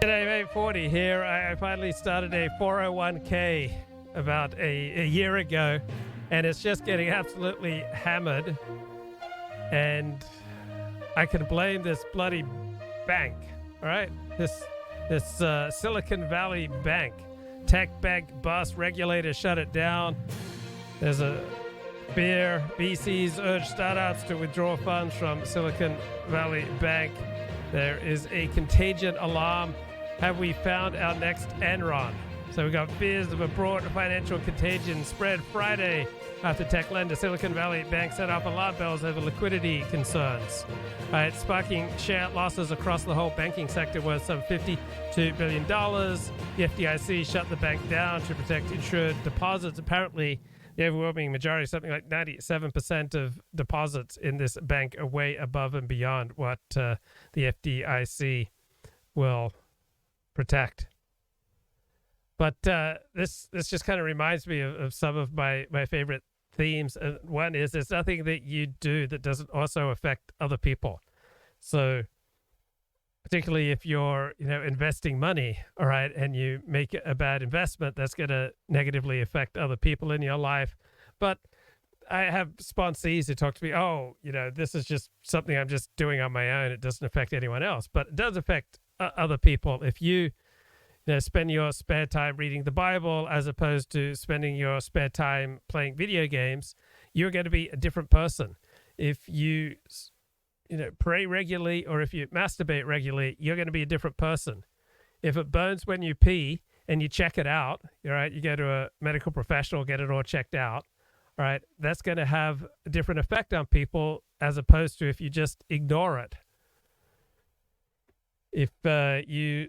G'day, mate. 40 here. I finally started a 401k about a year ago, and it's just getting absolutely hammered. And I can blame this bloody bank, all right? This Silicon Valley bank, tech bank bust. Regulators shut it down. There's a fear. VCs urge startups to withdraw funds from Silicon Valley Bank. There is a contagion alarm. Have we found our next Enron? So we got fears of a broad financial contagion spread Friday after tech lender Silicon Valley Bank set off alarm bells over liquidity concerns. It's sparking share losses across the whole banking sector worth some $52 billion. The FDIC shut the bank down to protect insured deposits. Apparently, the overwhelming majority, something like 97% of deposits in this bank, are way above and beyond what the FDIC will protect. But this just kind of reminds me of some of my favorite themes. One is there's nothing that you do that doesn't also affect other people. So particularly if you're, investing money, all right, and you make a bad investment, that's going to negatively affect other people in your life. But I have sponsees who talk to me, this is just something I'm just doing on my own. It doesn't affect anyone else, but it does affect other people. If you spend your spare time reading the Bible as opposed to spending your spare time playing video games, you're going to be a different person. If you pray regularly, or if you masturbate regularly, you're going to be a different person. If it burns when you pee and you check it out, all right, you go to a medical professional, get it all checked out, all right, that's going to have a different effect on people as opposed to if you just ignore it. If you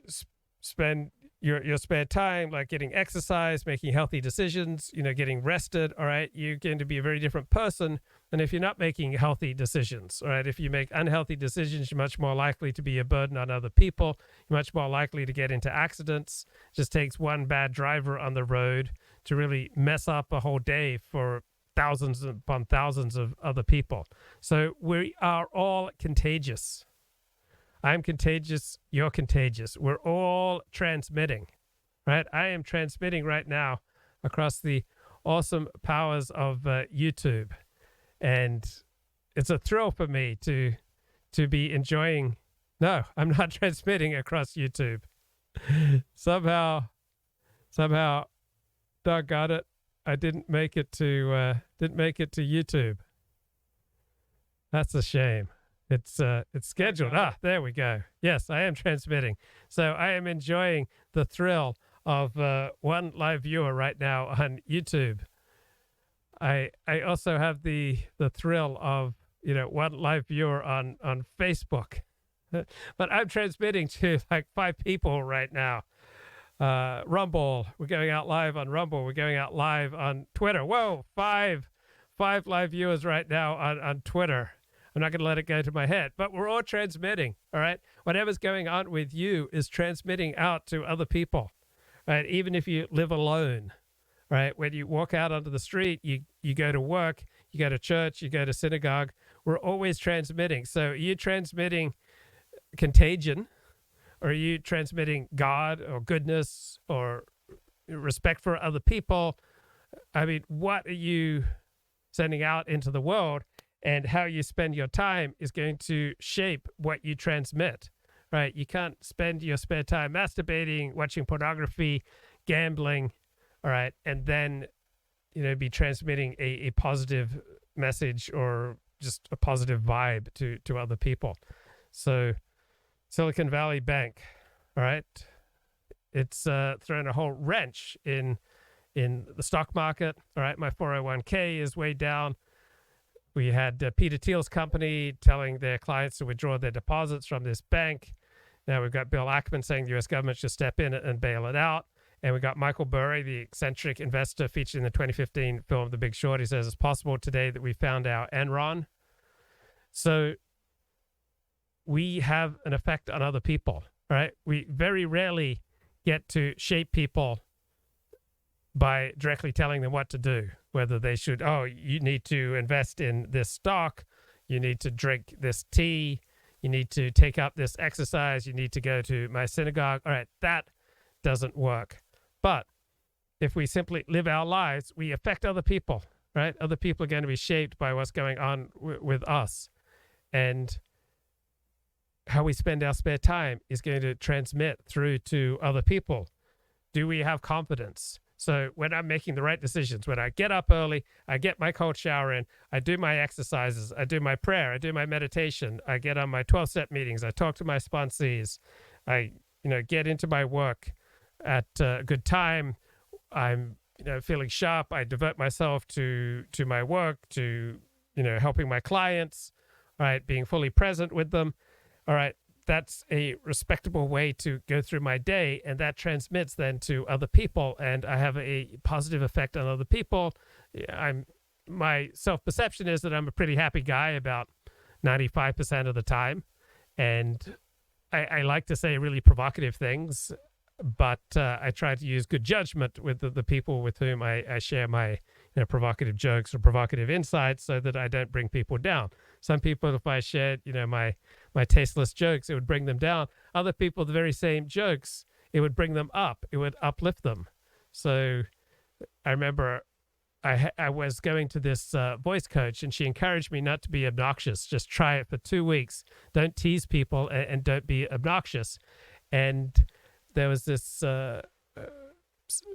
spend your spare time like getting exercise, making healthy decisions, getting rested, all right, you're going to be a very different person than if you're not making healthy decisions, all right? If you make unhealthy decisions, you're much more likely to be a burden on other people. You're much more likely to get into accidents. It just takes one bad driver on the road to really mess up a whole day for thousands upon thousands of other people. So we are all contagious. I'm contagious. You're contagious. We're all transmitting, right? I am transmitting right now across the awesome powers of YouTube. And it's a thrill for me to be enjoying. No, I'm not transmitting across YouTube. Somehow, doggone it, I didn't make it to YouTube. That's a shame. It's scheduled. There we go. Yes, I am transmitting. So I am enjoying the thrill of one live viewer right now on YouTube. I also have the thrill of one live viewer on Facebook. But I'm transmitting to like 5 people right now. Rumble. We're going out live on Rumble. We're going out live on Twitter. Whoa, 5 live viewers right now on Twitter. I'm not going to let it go to my head, but we're all transmitting, all right? Whatever's going on with you is transmitting out to other people, right? Even if you live alone, right? When you walk out onto the street, you go to work, you go to church, you go to synagogue, we're always transmitting. So are you transmitting contagion, or are you transmitting God or goodness or respect for other people? I mean, what are you sending out into the world? And how you spend your time is going to shape what you transmit, right? You can't spend your spare time masturbating, watching pornography, gambling, all right, and then, be transmitting a positive message or just a positive vibe to other people. So Silicon Valley Bank, all right, it's thrown a whole wrench in the stock market, all right? My 401k is way down. We had Peter Thiel's company telling their clients to withdraw their deposits from this bank. Now we've got Bill Ackman saying the U.S. government should step in and bail it out. And we got Michael Burry, the eccentric investor featured in the 2015 film The Big Short. He says it's possible today that we found our Enron. So we have an effect on other people, right? We very rarely get to shape people by directly telling them what to do, whether they should, you need to invest in this stock, you need to drink this tea, you need to take up this exercise, you need to go to my synagogue. All right, that doesn't work. But if we simply live our lives, we affect other people, right? Other people are going to be shaped by what's going on with us. And how we spend our spare time is going to transmit through to other people. Do we have confidence? So when I'm making the right decisions, when I get up early, I get my cold shower in, I do my exercises, I do my prayer, I do my meditation, I get on my 12-step meetings, I talk to my sponsees, I get into my work at a good time, I'm feeling sharp, I devote myself to my work, to helping my clients, all right, being fully present with them. All right, that's a respectable way to go through my day, and that transmits then to other people, and I have a positive effect on other people. My self-perception is that I'm a pretty happy guy about 95% of the time, and I like to say really provocative things, but I try to use good judgment with the people with whom I share my provocative jokes or provocative insights, so that I don't bring people down. Some people, if I shared my tasteless jokes, it would bring them down. Other people, the very same jokes, it would bring them up. It would uplift them. So I remember I was going to this voice coach, and she encouraged me not to be obnoxious. Just try it for 2 weeks. Don't tease people, and don't be obnoxious. And there was this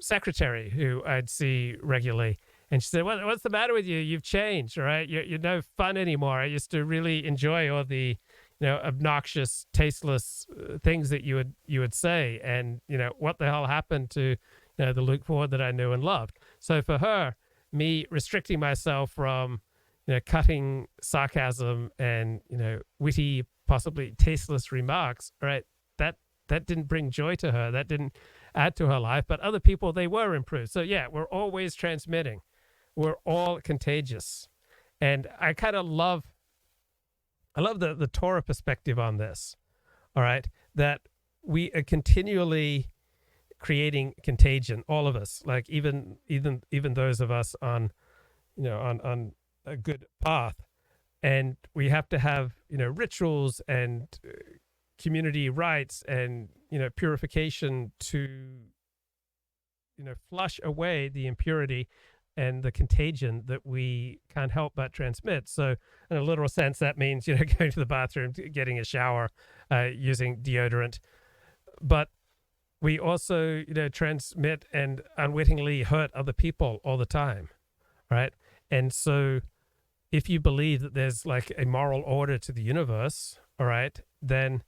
secretary who I'd see regularly, and she said, what's the matter with you? You've changed, all right? You're no fun anymore. I used to really enjoy all the obnoxious, tasteless things that you would say, and what the hell happened to the Luke Ford that I knew and loved. So for her, me restricting myself from cutting sarcasm and witty, possibly tasteless remarks, right? That didn't bring joy to her. That didn't add to her life. But other people, they were improved. So yeah, we're always transmitting. We're all contagious. And I kind of love the Torah perspective on this. All right, that we are continually creating contagion, all of us, like even those of us on a good path. And we have to have rituals and community rites and purification to flush away the impurity and the contagion that we can't help but transmit. So in a literal sense, that means going to the bathroom, getting a shower, using deodorant. But we also transmit and unwittingly hurt other people all the time, right? And so if you believe that there's like a moral order to the universe, all right, then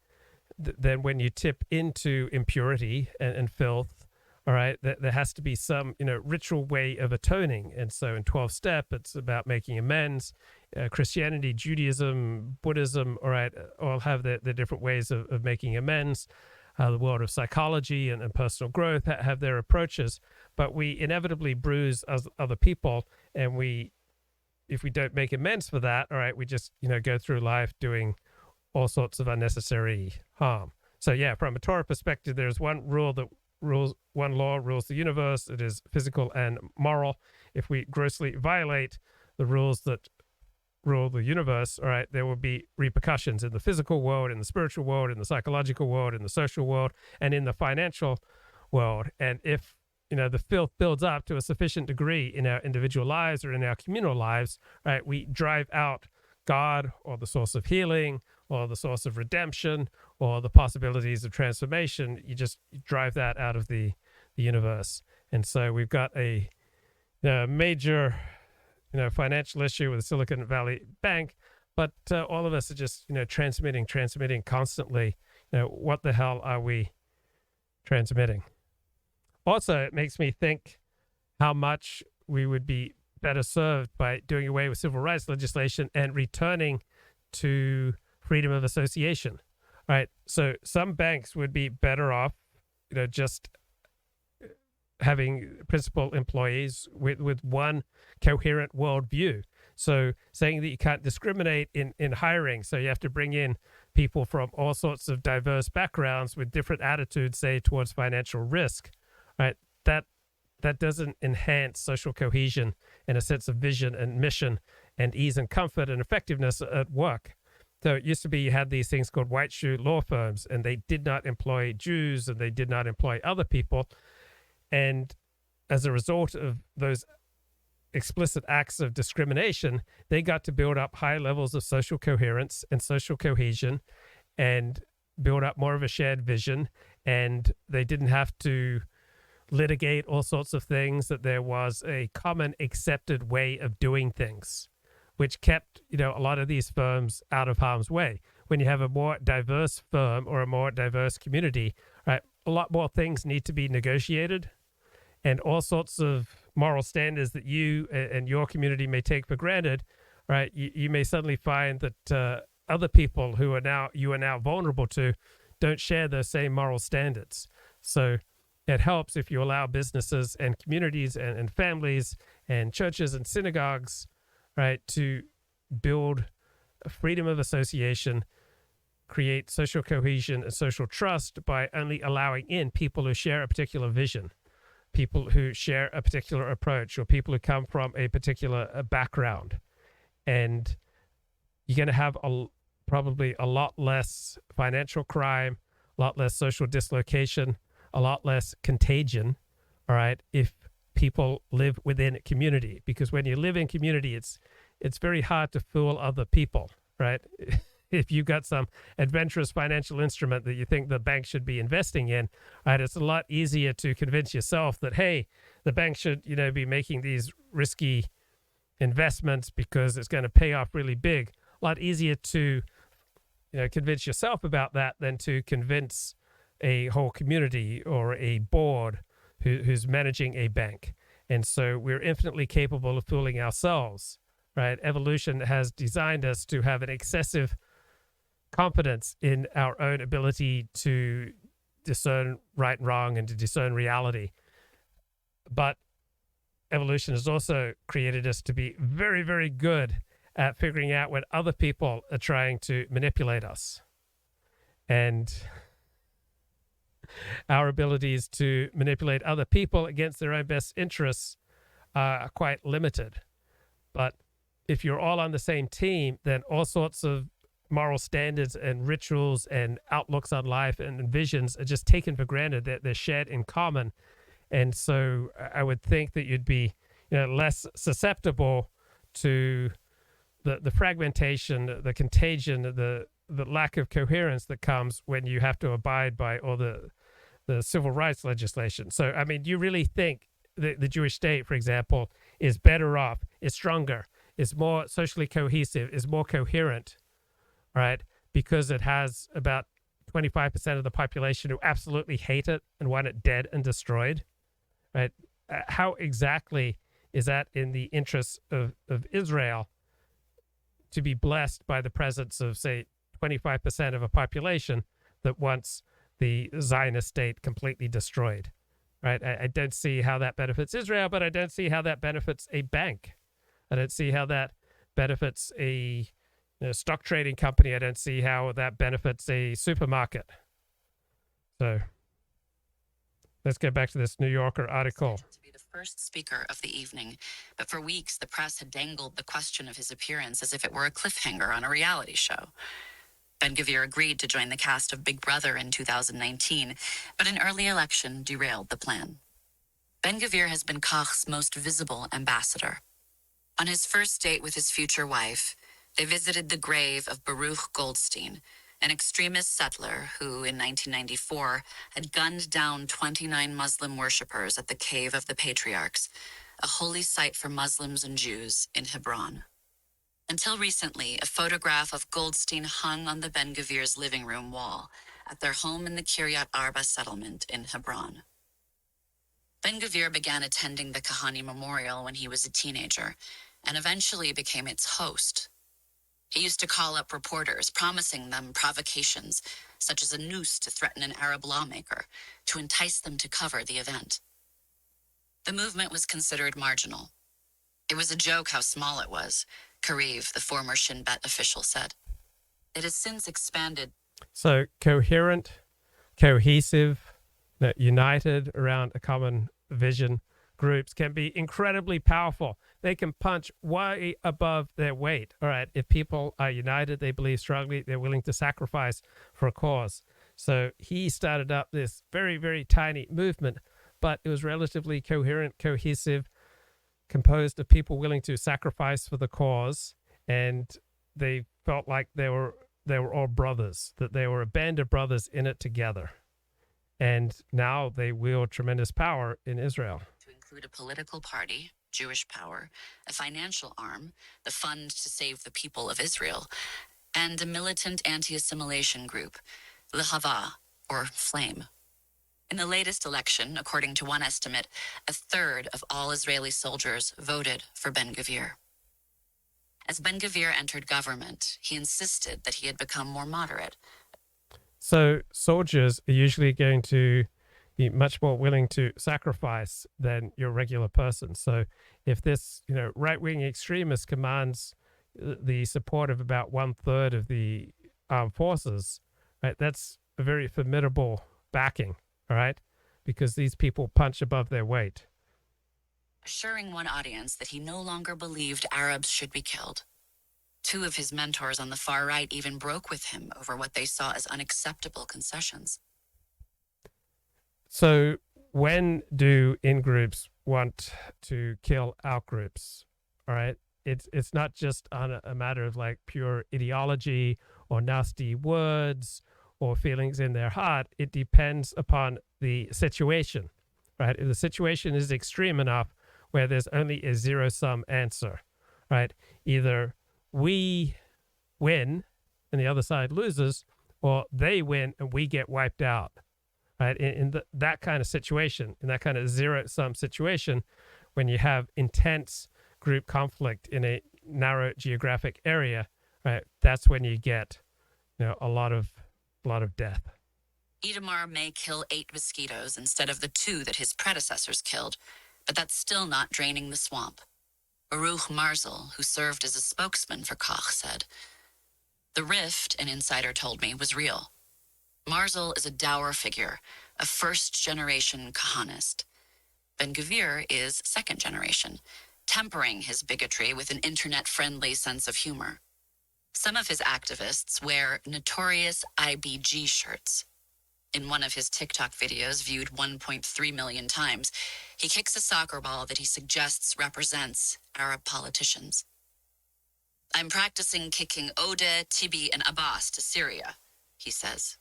when you tip into impurity and filth, all right, there has to be some ritual way of atoning. And so in 12-step, it's about making amends. Christianity, Judaism, Buddhism, all right, all have their different ways of making amends. The world of psychology and personal growth have their approaches, but we inevitably bruise other people, and if we don't make amends for that, all right, we just go through life doing all sorts of unnecessary harm. So yeah, from a Torah perspective, there's one law rules the universe. It is physical and moral. If we grossly violate the rules that rule the universe, all right, there will be repercussions in the physical world, in the spiritual world, in the psychological world, in the social world, and in the financial world. And if the filth builds up to a sufficient degree in our individual lives or in our communal lives, right, we drive out God or the source of healing or the source of redemption or the possibilities of transformation. You just drive that out of the universe. And so we've got a major financial issue with the Silicon Valley Bank, but all of us are just transmitting constantly. What the hell are we transmitting? Also, it makes me think how much we would be better served by doing away with civil rights legislation and returning to freedom of association. Right. So some banks would be better off, just having principal employees with one coherent worldview. So saying that you can't discriminate in hiring, so you have to bring in people from all sorts of diverse backgrounds with different attitudes, say, towards financial risk. Right. That doesn't enhance social cohesion and a sense of vision and mission and ease and comfort and effectiveness at work. So it used to be you had these things called white shoe law firms, and they did not employ Jews and they did not employ other people. And as a result of those explicit acts of discrimination, they got to build up high levels of social coherence and social cohesion and build up more of a shared vision. And they didn't have to litigate all sorts of things, that there was a common accepted way of doing things, which kept, a lot of these firms out of harm's way. When you have a more diverse firm or a more diverse community, right, a lot more things need to be negotiated, and all sorts of moral standards that you and your community may take for granted, right? You may suddenly find that other people who you are now vulnerable to don't share those same moral standards. So it helps if you allow businesses and communities and families and churches and synagogues, right, to build a freedom of association, create social cohesion and social trust by only allowing in people who share a particular vision, people who share a particular approach, or people who come from a particular background. And you're going to have probably a lot less financial crime, a lot less social dislocation, a lot less contagion, all right, if people live within a community. Because when you live in community, it's very hard to fool other people, right? If you've got some adventurous financial instrument that you think the bank should be investing in, right, it's a lot easier to convince yourself that, hey, the bank should, be making these risky investments because it's going to pay off really big. A lot easier to, convince yourself about that than to convince a whole community or a board who's managing a bank. And so we're infinitely capable of fooling ourselves, right? Evolution has designed us to have an excessive confidence in our own ability to discern right and wrong and to discern reality. But evolution has also created us to be very, very good at figuring out when other people are trying to manipulate us. And our abilities to manipulate other people against their own best interests are quite limited. But if you're all on the same team, then all sorts of moral standards and rituals and outlooks on life and visions are just taken for granted, that they're shared in common. And so I would think that you'd be less susceptible to the fragmentation, the contagion, the lack of coherence that comes when you have to abide by all the civil rights legislation. So, I mean, do you really think that the Jewish state, for example, is better off, is stronger, is more socially cohesive, is more coherent, right? Because it has about 25% of the population who absolutely hate it and want it dead and destroyed, right? How exactly is that in the interests of Israel to be blessed by the presence of, say, 25% of a population that wants the Zionist state completely destroyed, right? I don't see how that benefits Israel, but I don't see how that benefits a bank. I don't see how that benefits a stock trading company. I don't see how that benefits a supermarket. So let's get back to this New Yorker article. To be the first speaker of the evening, but for weeks the press had dangled the question of his appearance as if it were a cliffhanger on a reality show. Ben-Gvir agreed to join the cast of Big Brother in 2019, but an early election derailed the plan. Ben-Gvir has been Koch's most visible ambassador. On his first date with his future wife, they visited the grave of Baruch Goldstein, an extremist settler who, in 1994, had gunned down 29 Muslim worshippers at the Cave of the Patriarchs, a holy site for Muslims and Jews in Hebron. Until recently, a photograph of Goldstein hung on the Ben-Gvir's living room wall at their home in the Kiryat Arba settlement in Hebron. Ben-Gvir began attending the Kahani Memorial when he was a teenager, and eventually became its host. He used to call up reporters, promising them provocations, such as a noose to threaten an Arab lawmaker, to entice them to cover the event. The movement was considered marginal. It was a joke how small it was, Kariv, the former Shin Bet official, said. It has since expanded. So coherent, cohesive, united around a common vision groups can be incredibly powerful. they can punch way above their weight. All right, if people are united, they believe strongly, they're willing to sacrifice for a cause. So he started up this very, very tiny movement, but it was relatively coherent, cohesive, composed of people willing to sacrifice for the cause, and they felt like they were all brothers, that they were a band of brothers in it together. And now they wield tremendous power in Israel. To include a political party, Jewish Power, a financial arm, the Fund to Save the People of Israel, and a militant anti-assimilation group, L'Chava, or Flame. In the latest election, according to one estimate, a third of all Israeli soldiers voted for Ben-Gvir. As Ben-Gvir entered government, he insisted that he had become more moderate. So soldiers are usually going to be much more willing to sacrifice than your regular person. So if this, right-wing extremist commands the support of about 1/3 of the armed forces, right, that's a very formidable backing, all right, because these people punch above their weight. Assuring one audience that he no longer believed Arabs should be killed. Two of his mentors on the far right even broke with him over what they saw as unacceptable concessions. So when do in-groups want to kill out-groups? All right, it's not just on a matter of like pure ideology or nasty words or feelings in their heart. It depends upon the situation, right? If the situation is extreme enough where there's only a zero-sum answer, right? Either we win and the other side loses, or they win and we get wiped out, right? In that kind of situation, in that kind of zero-sum situation, when you have intense group conflict in a narrow geographic area, right? That's when you get, a lot of death. Itamar may kill 8 mosquitoes instead of the 2 that his predecessors killed, but that's still not draining the swamp. Baruch Marzel, who served as a spokesman for Koch, said, "The rift," an insider told me, was real. Marzel is a dour figure, a first-generation Kahanist. Ben-Gvir is second generation, tempering his bigotry with an internet-friendly sense of humor. Some of his activists wear notorious IBG shirts. In one of his TikTok videos, viewed 1.3 million times, he kicks a soccer ball that he suggests represents Arab politicians. "I'm practicing kicking Odeh, Tibi, and Abbas to Syria," he says.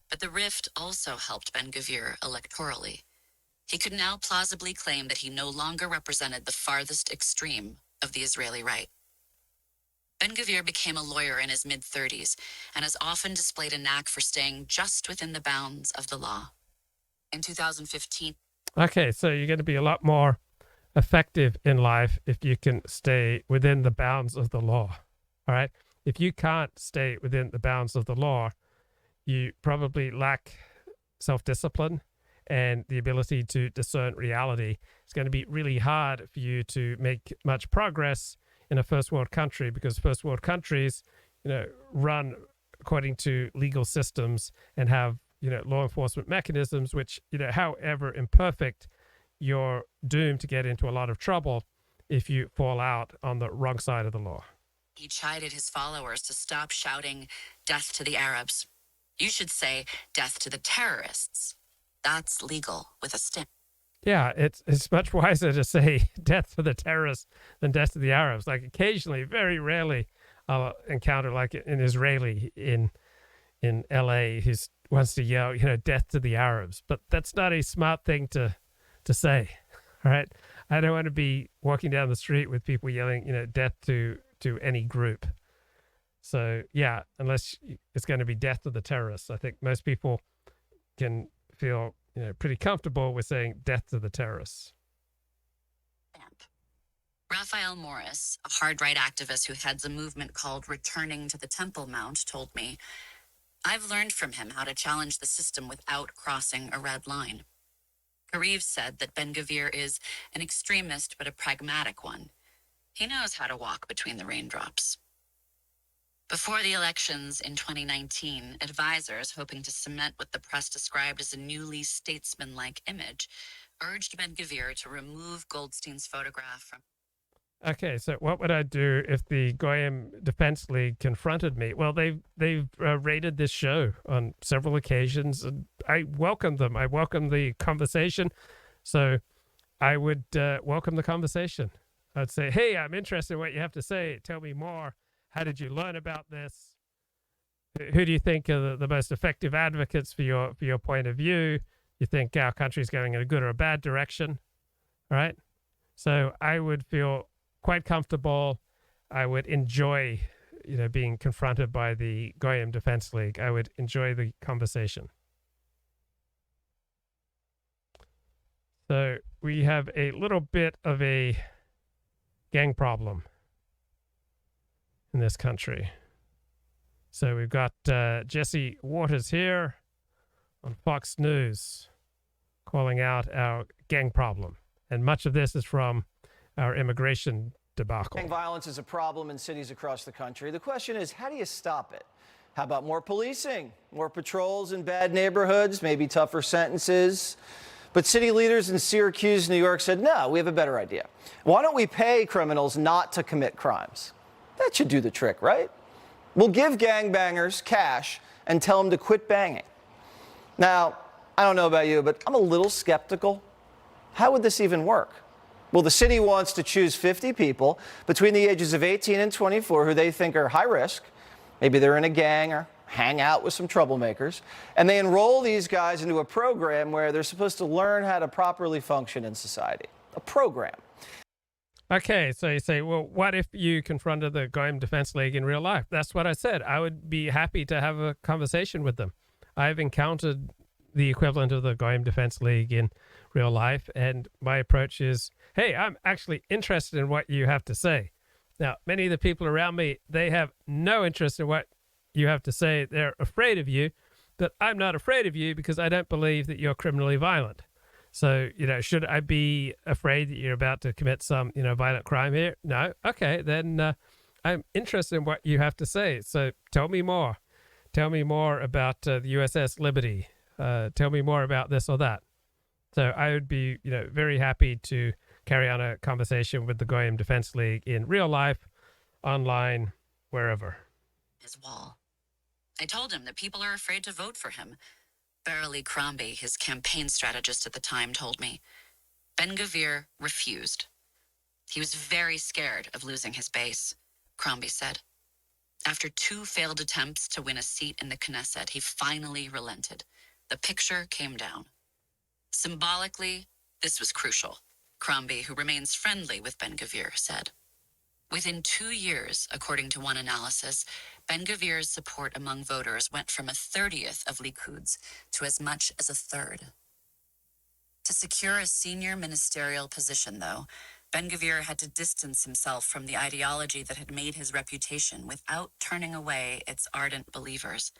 But the rift also helped Ben-Gvir electorally. He could now plausibly claim that he no longer represented the farthest extreme of the Israeli right. Ben-Gvir became a lawyer in his mid-30s and has often displayed a knack for staying just within the bounds of the law. In 2015... Okay, so you're going to be a lot more effective in life if you can stay within the bounds of the law, all right? If you can't stay within the bounds of the law, you probably lack self-discipline and the ability to discern reality. It's going to be really hard for you to make much progress in a first world country, because first world countries, run according to legal systems and have, law enforcement mechanisms, which, however imperfect, you're doomed to get into a lot of trouble if you fall out on the wrong side of the law. He chided his followers to stop shouting, "Death to the Arabs." You should say, "Death to the terrorists." That's legal with a stamp. Yeah, it's much wiser to say death to the terrorists than death to the Arabs. Like occasionally, very rarely, I'll encounter like an Israeli in LA who wants to yell, death to the Arabs. But that's not a smart thing to say. All right, I don't want to be walking down the street with people yelling, death to any group. So yeah, unless it's going to be death to the terrorists, I think most people can feel pretty comfortable with saying death to the terrorists. Raphael Morris, a hard-right activist who heads a movement called Returning to the Temple Mount, told me, "I've learned from him how to challenge the system without crossing a red line." Clarifies said that Ben-Gvir is an extremist but a pragmatic one. He knows how to walk between the raindrops. Before the elections in 2019, advisors hoping to cement what the press described as a newly statesman-like image urged Ben-Gvir to remove Goldstein's photograph from... Okay, so what would I do if the Goyim Defense League confronted me? Well, they've raided this show on several occasions, and I welcome them. I welcome the conversation. So I would welcome the conversation. I'd say, hey, I'm interested in what you have to say. Tell me more. How did you learn about this? Who do you think are the most effective advocates for your point of view? You think our country's going in a good or a bad direction? All right. So I would feel quite comfortable. I would enjoy, being confronted by the Goyim Defense League. I would enjoy the conversation. So we have a little bit of a gang problem in this country. So we've got Jesse Waters here on Fox News calling out our gang problem. And much of this is from our immigration debacle. Gang violence is a problem in cities across the country. The question is, how do you stop it? How about more policing, more patrols in bad neighborhoods, maybe tougher sentences? But city leaders in Syracuse, New York said, no, we have a better idea. Why don't we pay criminals not to commit crimes? That should do the trick, right? We'll give gangbangers cash and tell them to quit banging. Now, I don't know about you, but I'm a little skeptical. How would this even work? Well, the city wants to choose 50 people between the ages of 18 and 24 who they think are high risk. Maybe they're in a gang or hang out with some troublemakers. And they enroll these guys into a program where they're supposed to learn how to properly function in society. A program. Okay, so you say, well, what if you confronted the Goyim Defense League in real life? That's what I said. I would be happy to have a conversation with them. I've encountered the equivalent of the Goyim Defense League in real life, and my approach is, hey, I'm actually interested in what you have to say. Now, many of the people around me, they have no interest in what you have to say. They're afraid of you, but I'm not afraid of you because I don't believe that you're criminally violent. So, should I be afraid that you're about to commit some, violent crime here? No. Okay, then I'm interested in what you have to say. So tell me more. Tell me more about the USS Liberty. Tell me more about this or that. So I would be, very happy to carry on a conversation with the Goyim Defense League in real life, online, wherever. His wall. I told him that people are afraid to vote for him. Beryl Crombie, his campaign strategist at the time, told me. Ben-Gvir refused. He was very scared of losing his base, Crombie said. After 2 failed attempts to win a seat in the Knesset, he finally relented. The picture came down. Symbolically, this was crucial, Crombie, who remains friendly with Ben-Gvir, said. Within 2 years, according to one analysis, Ben-Gvir's support among voters went from 1/30 of Likud's to as much as 1/3. To secure a senior ministerial position, though, Ben-Gvir had to distance himself from the ideology that had made his reputation without turning away its ardent believers.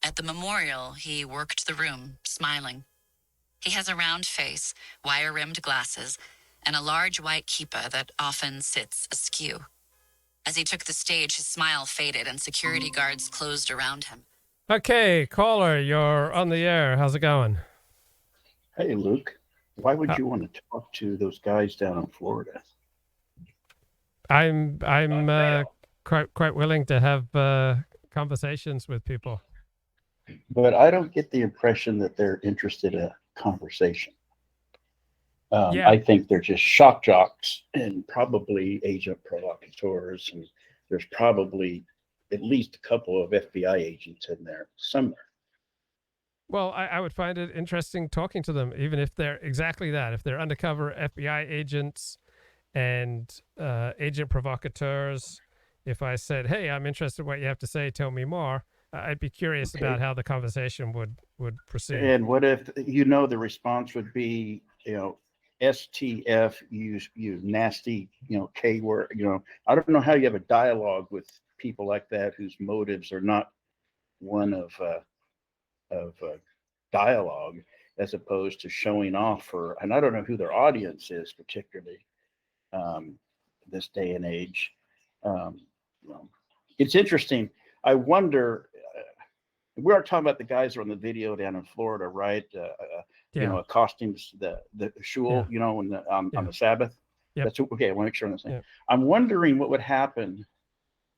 At the memorial, he worked the room, smiling. He has a round face, wire-rimmed glasses, and a large white kippah that often sits askew. As he took the stage, his smile faded and security guards closed around him. Okay, caller, you're on the air. How's it going? Hey, Luke. Why would you want to talk to those guys down in Florida? I'm quite willing to have conversations with people. But I don't get the impression that they're interested in a conversation. I think they're just shock jocks and probably agent provocateurs, and there's probably at least a couple of FBI agents in there somewhere. Well, I would find it interesting talking to them, even if they're exactly that. If they're undercover FBI agents and agent provocateurs, if I said, hey, I'm interested in what you have to say, tell me more, I'd be curious about how the conversation would proceed. And what if, the response would be, STF, you nasty, K word, I don't know how you have a dialogue with people like that whose motives are not one of dialogue, as opposed to showing off for, and I don't know who their audience is particularly this day and age. It's interesting. I wonder, we are talking about the guys who are on the video down in Florida, right? Accosting the shul, on the Sabbath. Yep. That's okay. I want to make sure I'm saying. Yep. I'm wondering what would happen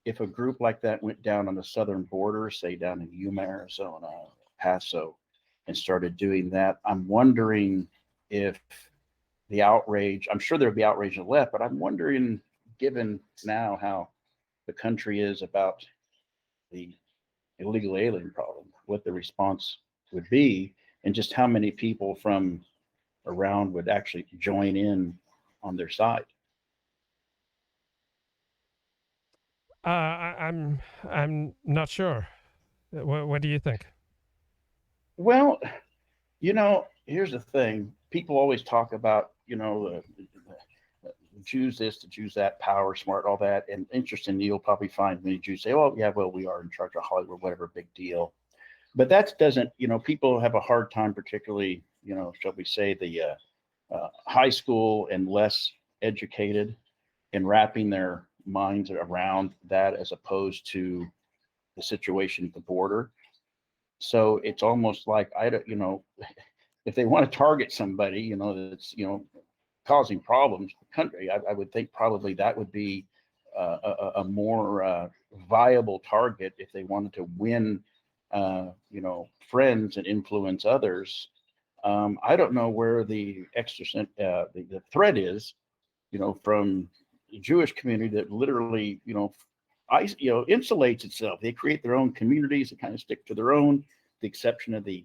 if a group like that went down on the southern border, say down in Yuma, Arizona, Paso, and started doing that. I'm wondering if the outrage, I'm sure there would be outrage on the left, but I'm wondering, given now how the country is about the illegal alien problem, what the response would be, and just how many people from around would actually join in on their side. I'm not sure. What do you think? Well, here's the thing. People always talk about, the Jews this, the Jews that, power, smart, all that. And interesting, you'll probably find many Jews say, oh, yeah, well, we are in charge of Hollywood, whatever, big deal. But that doesn't, people have a hard time, particularly, shall we say, the high school and less educated in wrapping their minds around that as opposed to the situation at the border. So it's almost like, if they want to target somebody, that's, causing problems in the country, I would think probably that would be a more viable target if they wanted to win, friends and influence others. I don't know where the the threat is, from the Jewish community that literally, insulates itself. They create their own communities that kind of stick to their own, the exception of the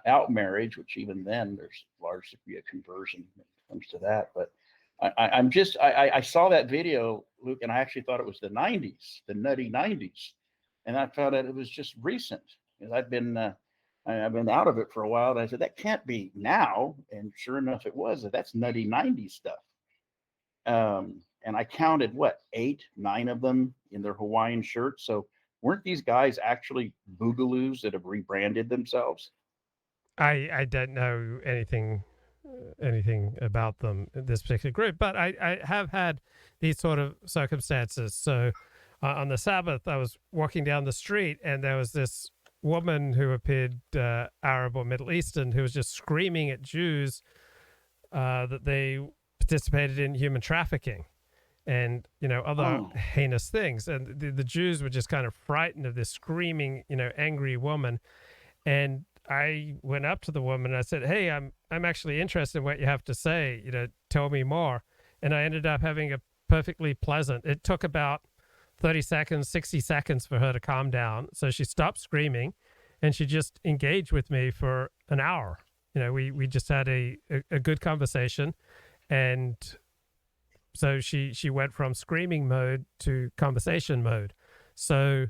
out marriage, which even then there's large degree of conversion when it comes to that. But I saw that video, Luke, and I actually thought it was the 90s, the nutty 90s. And I found out it was just recent. Because I've been out of it for a while. And I said, that can't be now. And sure enough, it was. That's nutty 90s stuff. And I counted 8, 9 of them in their Hawaiian shirts. So weren't these guys actually boogaloos that have rebranded themselves? I don't know anything about them, this particular group, but I have had these sort of circumstances. So on the Sabbath, I was walking down the street and there was this woman who appeared Arab or Middle Eastern who was just screaming at Jews that they participated in human trafficking and other heinous things, and the Jews were just kind of frightened of this screaming angry woman. And I went up to the woman and I said, hey, I'm actually interested in what you have to say, tell me more. And I ended up having a perfectly pleasant, it took about 30 seconds, 60 seconds for her to calm down. So she stopped screaming and she just engaged with me for an hour. We just had a good conversation. And so she went from screaming mode to conversation mode. So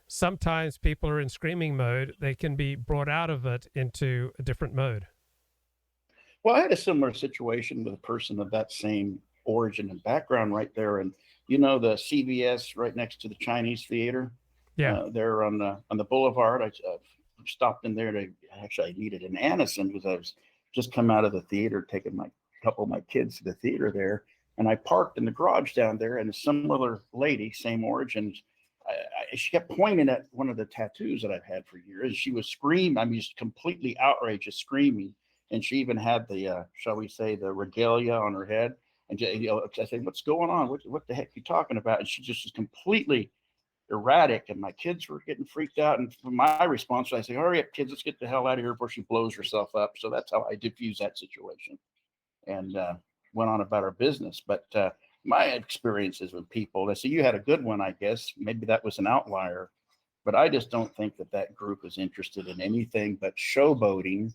sometimes people are in screaming mode. They can be brought out of it into a different mode. Well, I had a similar situation with a person of that same origin and background right there. And, the CVS right next to the Chinese theater. Yeah. There on the boulevard. I stopped in there I needed an Anison because I was just come out of the theater, taking my couple of my kids to the theater there. And I parked in the garage down there, and a similar lady, same origins, she kept pointing at one of the tattoos that I've had for years. She was screaming. I mean, just completely outrageous screaming. And she even had the, shall we say, the regalia on her head. And I said, what's going on? What the heck are you talking about? And she just was completely erratic. And my kids were getting freaked out. And for my response, I say, hurry up, kids, let's get the hell out of here before she blows herself up. So that's how I diffused that situation. And went on about our business. But my experiences with people, they say you had a good one, I guess. Maybe that was an outlier. But I just don't think that group is interested in anything but showboating.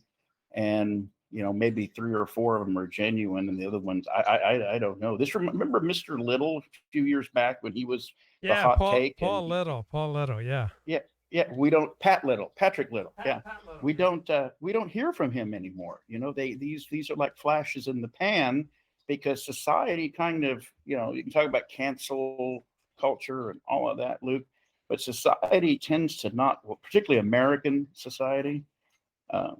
And, maybe 3 or 4 of them are genuine. And the other ones, I don't know. Remember Mr. Little a few years back when he was the hot take? Paul Little. Yeah. Yeah. Yeah, Patrick Little. Yeah, Pat Little. We don't hear from him anymore. These are like flashes in the pan because society kind of, you can talk about cancel culture and all of that, Luke, but society tends to not, particularly American society,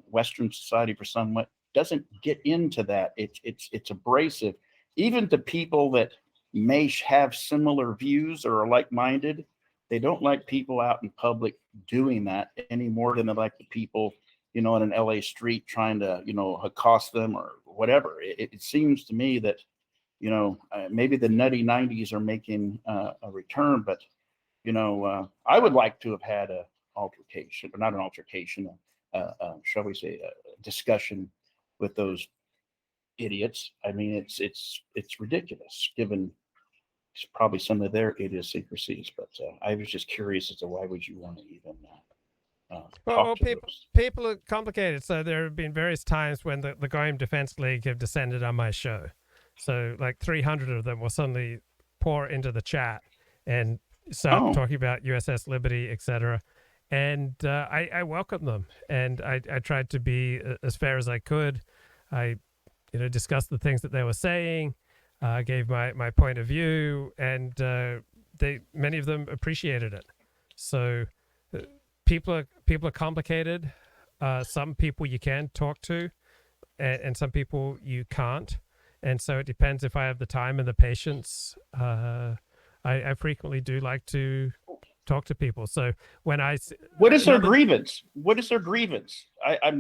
Western society for somewhat, doesn't get into that. It's abrasive, even to people that may have similar views or are like-minded. They don't like people out in public doing that any more than they like the people, in an LA street trying to, accost them or whatever. It seems to me that maybe the nutty 90s are making a return, but I would like to have had a altercation, or not an altercation, shall we say, a discussion with those idiots. I mean, it's ridiculous given probably some of their idiosyncrasies, but I was just curious as to why would you want to even well, people are complicated. So there have been various times when the Graham Defense League have descended on my show. So like 300 of them will suddenly pour into the chat and start talking about USS Liberty, etc. And I welcome them, and I tried to be as fair as I could. I discussed the things that they were saying, gave my point of view, and many of them appreciated it. So people are complicated. Some people you can talk to, and some people you can't. And so it depends if I have the time and the patience. I frequently do like to talk to people. So when what is their grievance? What is their grievance?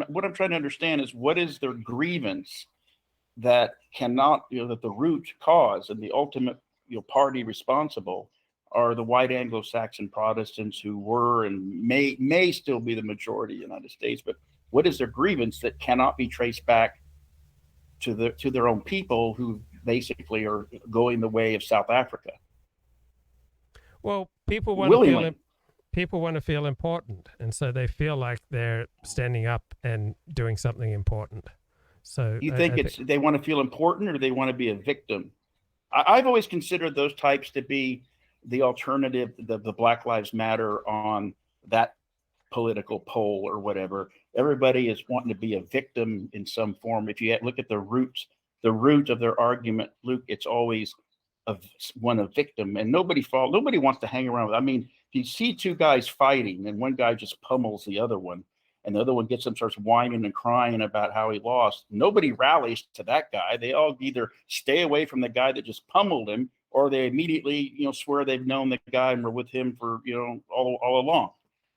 What I'm trying to understand is what is their grievance that cannot, that the root cause and the ultimate, party responsible are the white Anglo-Saxon Protestants who were and may still be the majority in the United States. But what is their grievance that cannot be traced back to their own people who basically are going the way of South Africa? Well, people want to feel important, and so they feel like they're standing up and doing something important. So you think they want to feel important, or they want to be a victim? I've always considered those types to be the alternative, the Black Lives Matter on that political pole or whatever. Everybody is wanting to be a victim in some form. If you look at the root of their argument, Luke, it's always a victim, and nobody wants to hang around with. I mean, if you see two guys fighting and one guy just pummels the other one, and the other one gets up, starts whining and crying about how he lost, nobody rallies to that guy. They all either stay away from the guy that just pummeled him, or they immediately, swear they've known the guy and were with him for, all along.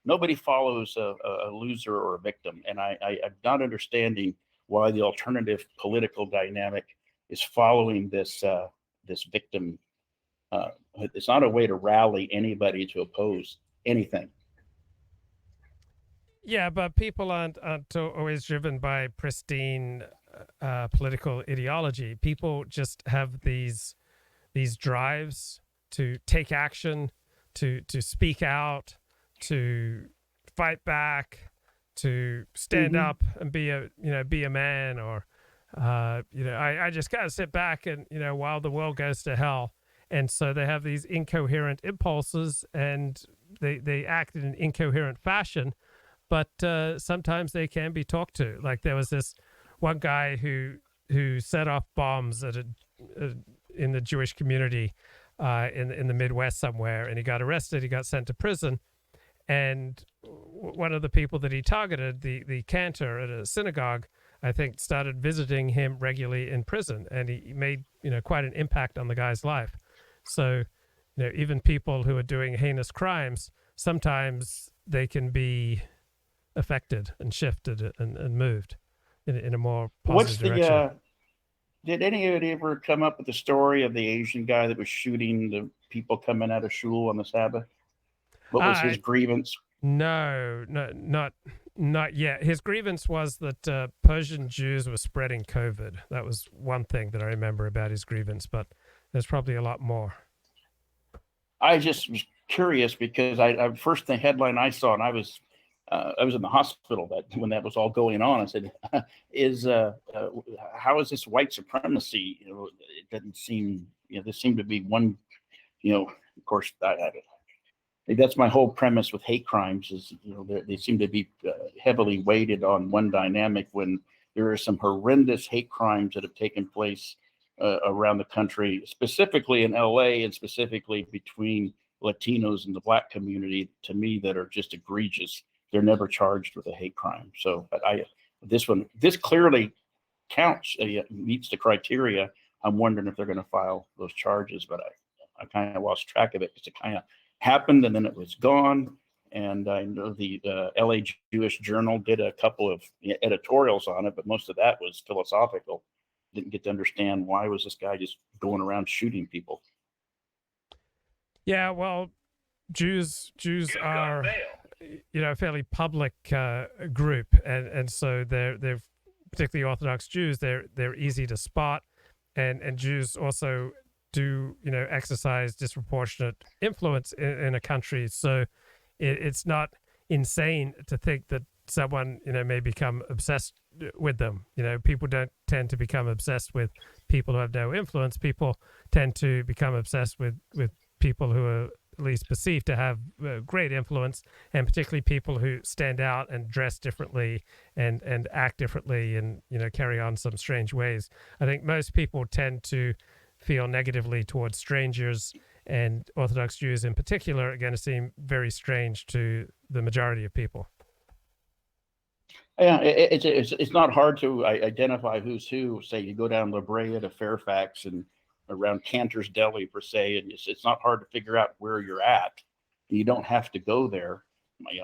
Nobody follows a loser or a victim. And I'm not understanding why the alternative political dynamic is following this victim. It's not a way to rally anybody to oppose anything. Yeah, but people aren't always driven by pristine political ideology. People just have these drives to take action, to speak out, to fight back, to stand up and be a man, or I just gotta sit back and while the world goes to hell. And so they have these incoherent impulses, and they act in an incoherent fashion. But sometimes they can be talked to. Like there was this one guy who set off bombs at in the Jewish community in the Midwest somewhere, and he got arrested. He got sent to prison, and one of the people that he targeted, the cantor at a synagogue, I think, started visiting him regularly in prison, and he made quite an impact on the guy's life. So even people who are doing heinous crimes, sometimes they can be affected and shifted and moved in a more positive direction. Did anybody ever come up with the story of the Asian guy that was shooting the people coming out of shul on the Sabbath? What was his grievance? No, not yet. His grievance was that Persian Jews were spreading COVID. That was one thing that I remember about his grievance, but there's probably a lot more. I just was curious because I first the headline I saw, and I was in the hospital when that was all going on. I said, how is this white supremacy? It doesn't seem, there seemed to be one, of course, that's my whole premise with hate crimes is, they seem to be heavily weighted on one dynamic when there are some horrendous hate crimes that have taken place around the country, specifically in LA and specifically between Latinos and the Black community, to me, that are just egregious. They're never charged with a hate crime. So, but this clearly counts, meets the criteria. I'm wondering if they're going to file those charges, but I kind of lost track of it because it kind of happened and then it was gone. And I know the LA Jewish Journal did a couple of editorials on it, but most of that was philosophical didn't get to understand why was this guy just going around shooting people. Yeah, well, Jews are, a fairly public group, and so they're particularly Orthodox Jews. They're easy to spot, and Jews also do exercise disproportionate influence in a country. So it's not insane to think that someone may become obsessed with them. People don't tend to become obsessed with people who have no influence. People tend to become obsessed with people who are at least perceived to have great influence, and particularly people who stand out and dress differently and act differently and carry on some strange ways. I think most people tend to feel negatively towards strangers, and Orthodox Jews in particular are going to seem very strange to the majority of people. Yeah, it's not hard to identify who's who. Say you go down La Brea to Fairfax and around Cantor's Deli per se, and it's not hard to figure out where you're at. You don't have to go there.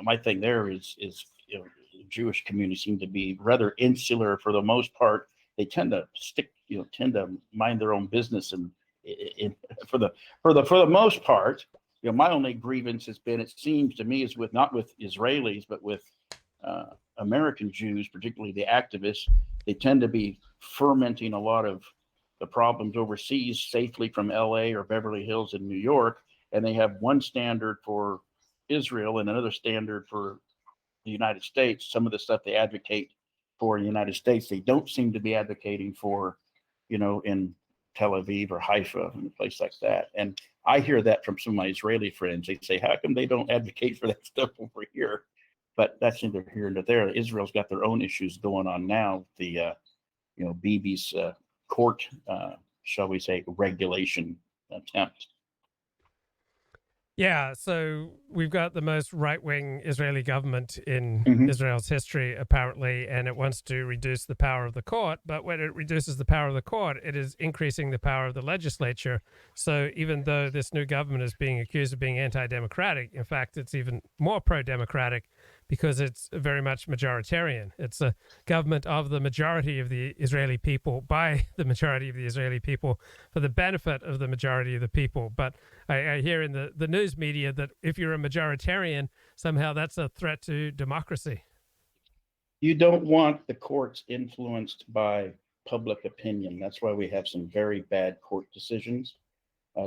My thing there is the Jewish community seem to be rather insular for the most part. They tend to tend to mind their own business, and for the most part, my only grievance has been, it seems to me, is not with Israelis, but with American Jews, particularly the activists. They tend to be fermenting a lot of the problems overseas safely from LA or Beverly Hills in New York, and they have one standard for Israel and another standard for the United States. Some of the stuff they advocate for in the United States, they don't seem to be advocating for, in Tel Aviv or Haifa and a place like that. And I hear that from some of my Israeli friends. They say, how come they don't advocate for that stuff over here? But that's neither here nor there. Israel's got their own issues going on now. The, Bibi's court, shall we say, regulation attempt. Yeah, so we've got the most right-wing Israeli government in Mhm. Israel's history, apparently, and it wants to reduce the power of the court. But when it reduces the power of the court, it is increasing the power of the legislature. So even though this new government is being accused of being anti-democratic, in fact, it's even more pro-democratic because it's very much majoritarian. It's a government of the majority of the Israeli people, by the majority of the Israeli people, for the benefit of the majority of the people. But I hear in the news media that if you're a majoritarian, somehow that's a threat to democracy. You don't want the courts influenced by public opinion. That's why we have some very bad court decisions.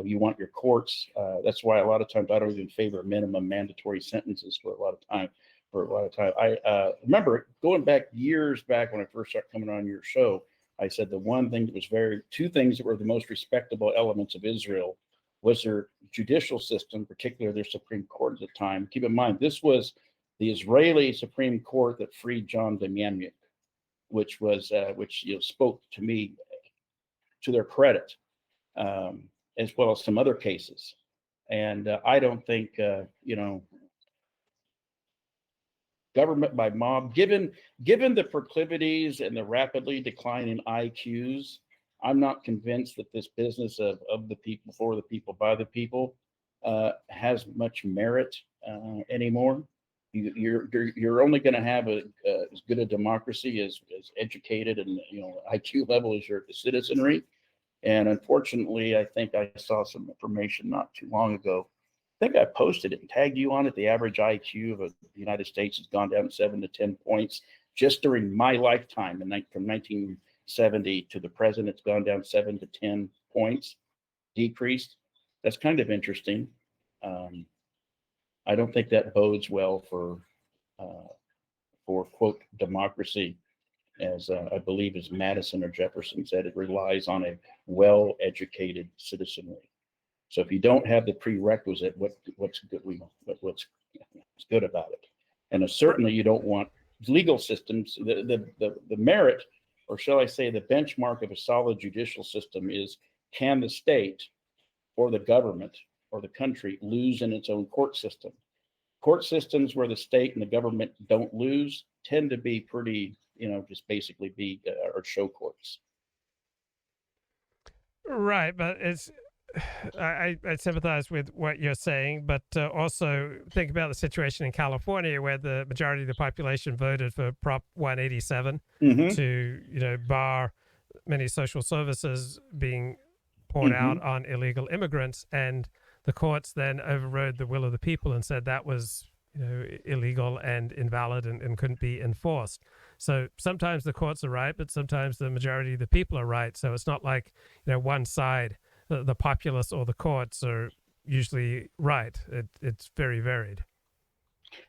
You want your courts. That's why a lot of times I don't even favor minimum mandatory sentences for a lot of time. I remember going back years back when I first started coming on your show, I said the one thing that was two things that were the most respectable elements of Israel was their judicial system, particularly their Supreme Court at the time. Keep in mind, this was the Israeli Supreme Court that freed John Demjanjuk, which spoke to me to their credit, as well as some other cases. And I don't think, government by mob, given the proclivities and the rapidly declining IQs, I'm not convinced that this business of the people, for the people, by the people has much merit anymore. You're only going to have as good a democracy as educated and IQ level as your citizenry. And unfortunately, I think I saw some information not too long ago. I think I posted it and tagged you on it. The average IQ of the United States has gone down 7 to 10 points just during my lifetime. And from 1970 to the present, it's gone down 7 to 10 points, decreased. That's kind of interesting. I don't think that bodes well for quote democracy, as I believe as Madison or Jefferson said. It relies on a well-educated citizenry. So if you don't have the prerequisite, what's good? What's good about it? And certainly you don't want legal systems. The merit, or shall I say, the benchmark of a solid judicial system is, can the state or the government or the country lose in its own court system? Court systems where the state and the government don't lose tend to be pretty, just basically be or show courts. Right, but I sympathize with what you're saying, but also think about the situation in California, where the majority of the population voted for Prop 187 to bar many social services being poured out on illegal immigrants, and the courts then overrode the will of the people and said that was, illegal and invalid and couldn't be enforced. So sometimes the courts are right, but sometimes the majority of the people are right. So it's not like, one side, the populace or the courts are usually right. It's very varied.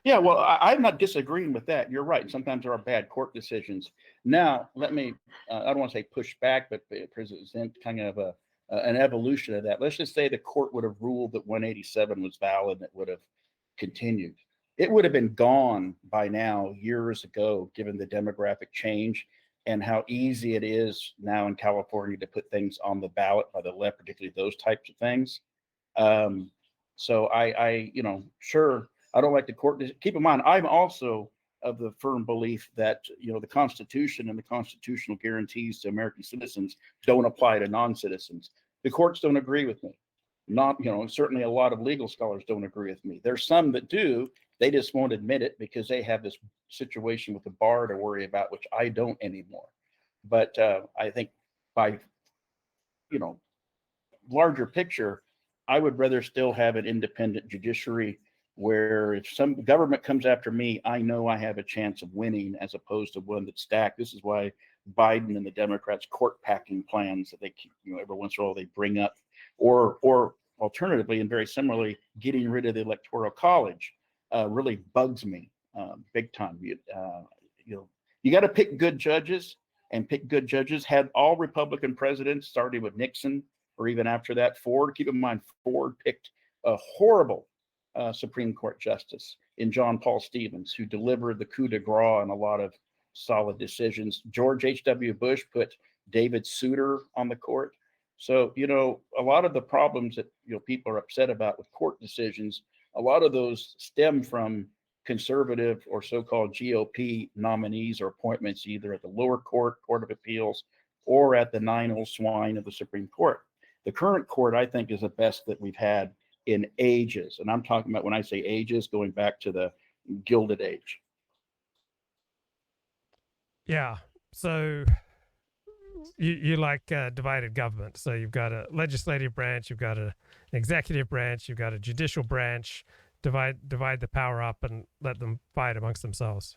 Yeah, well, I'm not disagreeing with that. You're right. Sometimes there are bad court decisions. Now, let me, I don't want to say push back, but present kind of an evolution of that. Let's just say the court would have ruled that 187 was valid and it would have continued. It would have been gone by now, years ago, given the demographic change and how easy it is now in California to put things on the ballot by the left, particularly those types of things. So sure, I don't like the court. Keep in mind, I'm also of the firm belief that, the Constitution and the constitutional guarantees to American citizens don't apply to non-citizens. The courts don't agree with me. Not, certainly a lot of legal scholars don't agree with me. There's some that do. They just won't admit it because they have this situation with the bar to worry about, which I don't anymore. But I think by, larger picture, I would rather still have an independent judiciary where if some government comes after me, I know I have a chance of winning as opposed to one that's stacked. This is why Biden and the Democrats' court packing plans that they keep, every once in a while they bring up, or alternatively and very similarly, getting rid of the Electoral College really bugs me big time. You got to pick good judges, and pick good judges. Had all Republican presidents, starting with Nixon or even after that, Ford. Keep in mind, Ford picked a horrible Supreme Court justice in John Paul Stevens, who delivered the coup de grace on a lot of solid decisions. George H.W. Bush put David Souter on the court. So, a lot of the problems that people are upset about with court decisions, a lot of those stem from conservative or so-called GOP nominees or appointments either at the lower court, Court of Appeals, or at the nine old swine of the Supreme Court. The current court, I think, is the best that we've had in ages. And I'm talking about, when I say ages, going back to the Gilded Age. Yeah. So you like divided government. So you've got a legislative branch, you've got an executive branch, you've got a judicial branch. Divide the power up and let them fight amongst themselves.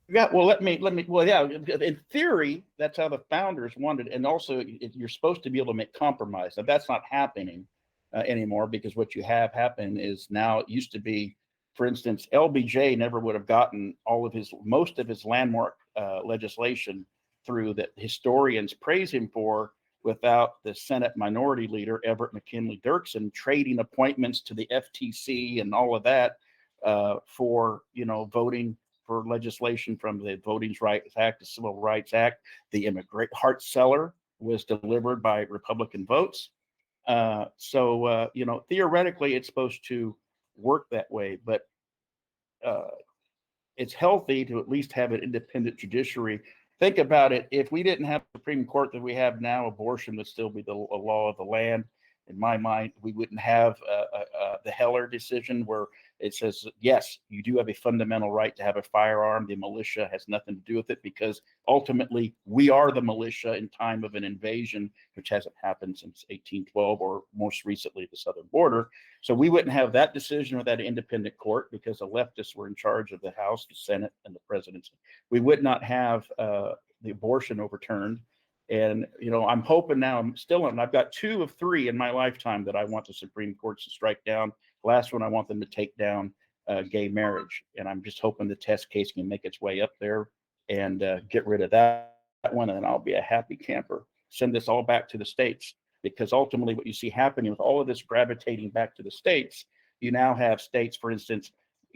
Yeah, well, in theory, that's how the founders wanted. And also, you're supposed to be able to make compromise. Now, that's not happening anymore, because what you have happen is now, it used to be, for instance, LBJ never would have gotten most of his landmark legislation through that historians praise him for without the Senate Minority Leader, Everett McKinley Dirksen, trading appointments to the FTC and all of that for, voting for legislation from the Voting Rights Act, the Civil Rights Act. The immigrant Hart-Celler was delivered by Republican votes. Theoretically, it's supposed to work that way, but it's healthy to at least have an independent judiciary. Think about it. If we didn't have the Supreme Court that we have now, abortion would still be the law of the land. In my mind, we wouldn't have the Heller decision where it says, yes, you do have a fundamental right to have a firearm. The militia has nothing to do with it, because ultimately we are the militia in time of an invasion, which hasn't happened since 1812 or most recently the southern border. So we wouldn't have that decision without an independent court, because the leftists were in charge of the House, the Senate, and the presidency. We would not have the abortion overturned. And, I'm hoping now, I've got 2 of 3 in my lifetime that I want the Supreme Court to strike down. Last one, I want them to take down gay marriage. And I'm just hoping the test case can make its way up there and get rid of that one. And then I'll be a happy camper. Send this all back to the states, because ultimately what you see happening with all of this gravitating back to the states, you now have states, for instance,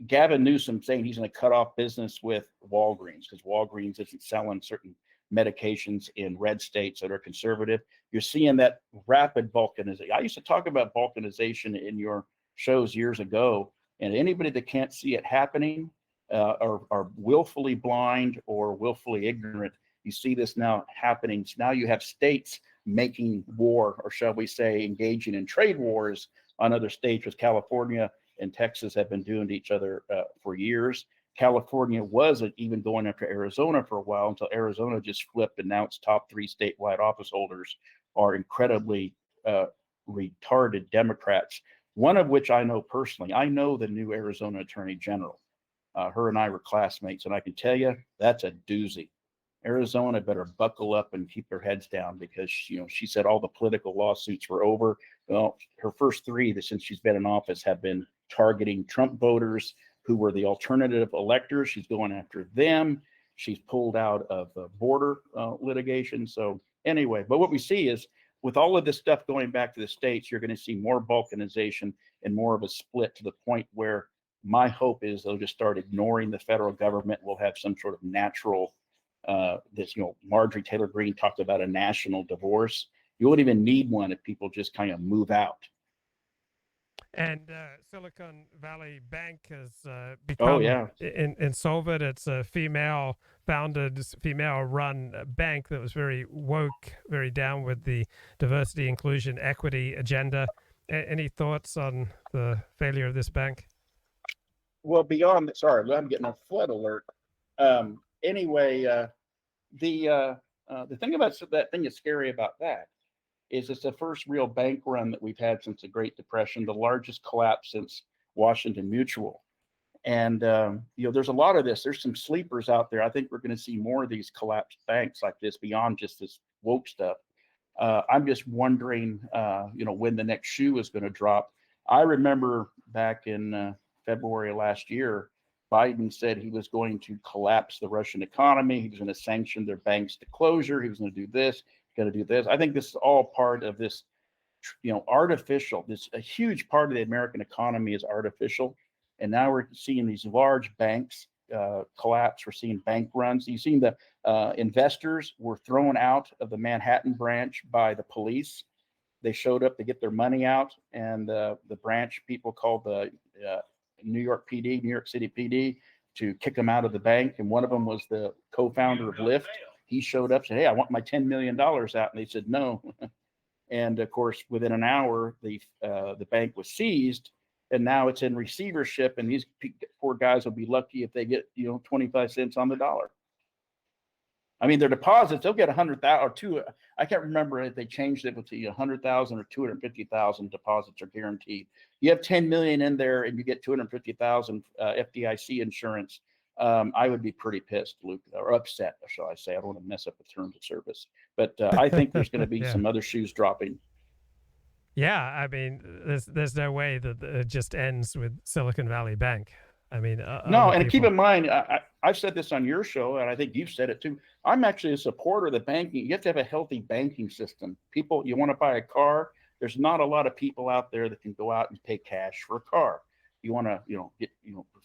Gavin Newsom saying he's going to cut off business with Walgreens because Walgreens isn't selling certain medications in red states that are conservative. You're seeing that rapid balkanization. I used to talk about balkanization in your shows years ago, and anybody that can't see it happening are willfully blind or willfully ignorant. You see this now happening. So now you have states making war, or shall we say, engaging in trade wars on other states, which California and Texas have been doing to each other for years. California wasn't even going after Arizona for a while until Arizona just flipped, and now its top 3 statewide office holders are incredibly retarded Democrats, one of which I know personally. I know the new Arizona Attorney General. Her and I were classmates, and I can tell you that's a doozy. Arizona better buckle up and keep their heads down, because she said all the political lawsuits were over. Well, her first 3 that since she's been in office have been targeting Trump voters who were the alternative electors. She's going after them. She's pulled out of border litigation. So anyway, but what we see is with all of this stuff going back to the states, you're going to see more balkanization and more of a split, to the point where my hope is they'll just start ignoring the federal government. We'll have some sort of natural, Marjorie Taylor Greene talked about a national divorce. You won't even need one if people just kind of move out. And Silicon Valley Bank has become insolvent. It's a female-founded, female-run bank that was very woke, very down with the diversity, inclusion, equity agenda. Any thoughts on the failure of this bank? Well, beyond, sorry, I'm getting a flood alert. Anyway, the thing about that thing that's scary about that is it's the first real bank run that we've had since the Great Depression, the largest collapse since Washington Mutual. And, there's a lot of this. There's some sleepers out there. I think we're going to see more of these collapsed banks like this beyond just this woke stuff. I'm just wondering, when the next shoe is going to drop. I remember back in February of last year, Biden said he was going to collapse the Russian economy. He was going to sanction their banks to closure. He was going to do this. Going to do this. I think this is all part of this, artificial. A huge part of the American economy is artificial, and now we're seeing these large banks collapse. We're seeing bank runs. You've seen the investors were thrown out of the Manhattan branch by the police. They showed up to get their money out, and the branch people called the New York City PD, to kick them out of the bank. And one of them was the co-founder of Lyft. He showed up, said, "Hey, I want my $10 million out." And they said, "No." And of course, within an hour, the bank was seized, and now it's in receivership. And these poor guys will be lucky if they get 25 cents on the dollar. I mean, their deposits, they'll get 100,000 or two. I can't remember if they changed it to 100,000 or 250,000 deposits are guaranteed. You have 10 million in there, and you get 250,000 FDIC insurance. I would be pretty pissed, Luke, or upset, shall I say. I don't want to mess up the terms of service, but I think there's going to be some other shoes dropping. Yeah, I mean, there's no way that it just ends with Silicon Valley Bank. I mean, no, and keep in mind, I've said this on your show, and I think you've said it too. I'm actually a supporter of the banking. You have to have a healthy banking system. People, you want to buy a car, there's not a lot of people out there that can go out and pay cash for a car. You want to, get,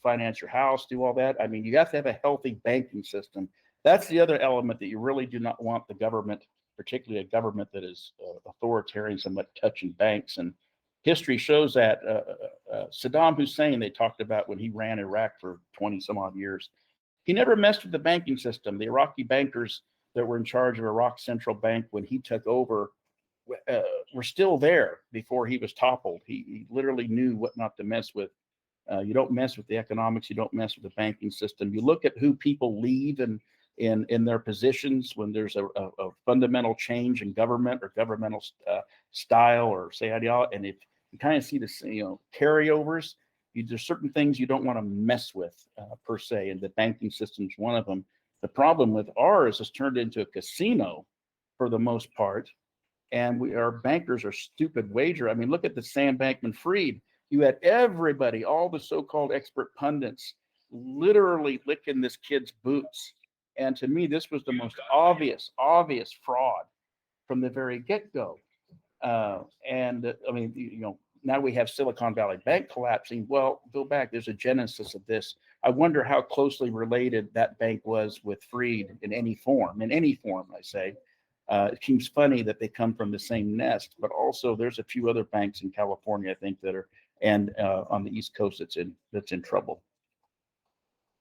finance your house, do all that. I mean, you have to have a healthy banking system. That's the other element that you really do not want the government, particularly a government that is authoritarian, somewhat touching banks. And history shows that Saddam Hussein, they talked about when he ran Iraq for 20 some odd years, he never messed with the banking system. The Iraqi bankers that were in charge of Iraq Central Bank when he took over were still there before he was toppled. He literally knew what not to mess with. You don't mess with the economics. You don't mess with the banking system. You look at who people leave in their positions when there's a fundamental change in government or governmental style or say ideology, and if you kind of see this, carryovers, there's certain things you don't want to mess with per se, and the banking system is one of them. The problem with ours has turned into a casino for the most part, and our bankers are stupid wager. I mean, look at the Sam Bankman-Fried. You had everybody, all the so-called expert pundits, literally licking this kid's boots. And to me, this was the most obvious fraud from the very get-go. Now we have Silicon Valley Bank collapsing. Well, go back, there's a genesis of this. I wonder how closely related that bank was with Fried in any form, I say. It seems funny that they come from the same nest, but also there's a few other banks in California, I think, that are, and on the East Coast that's in trouble.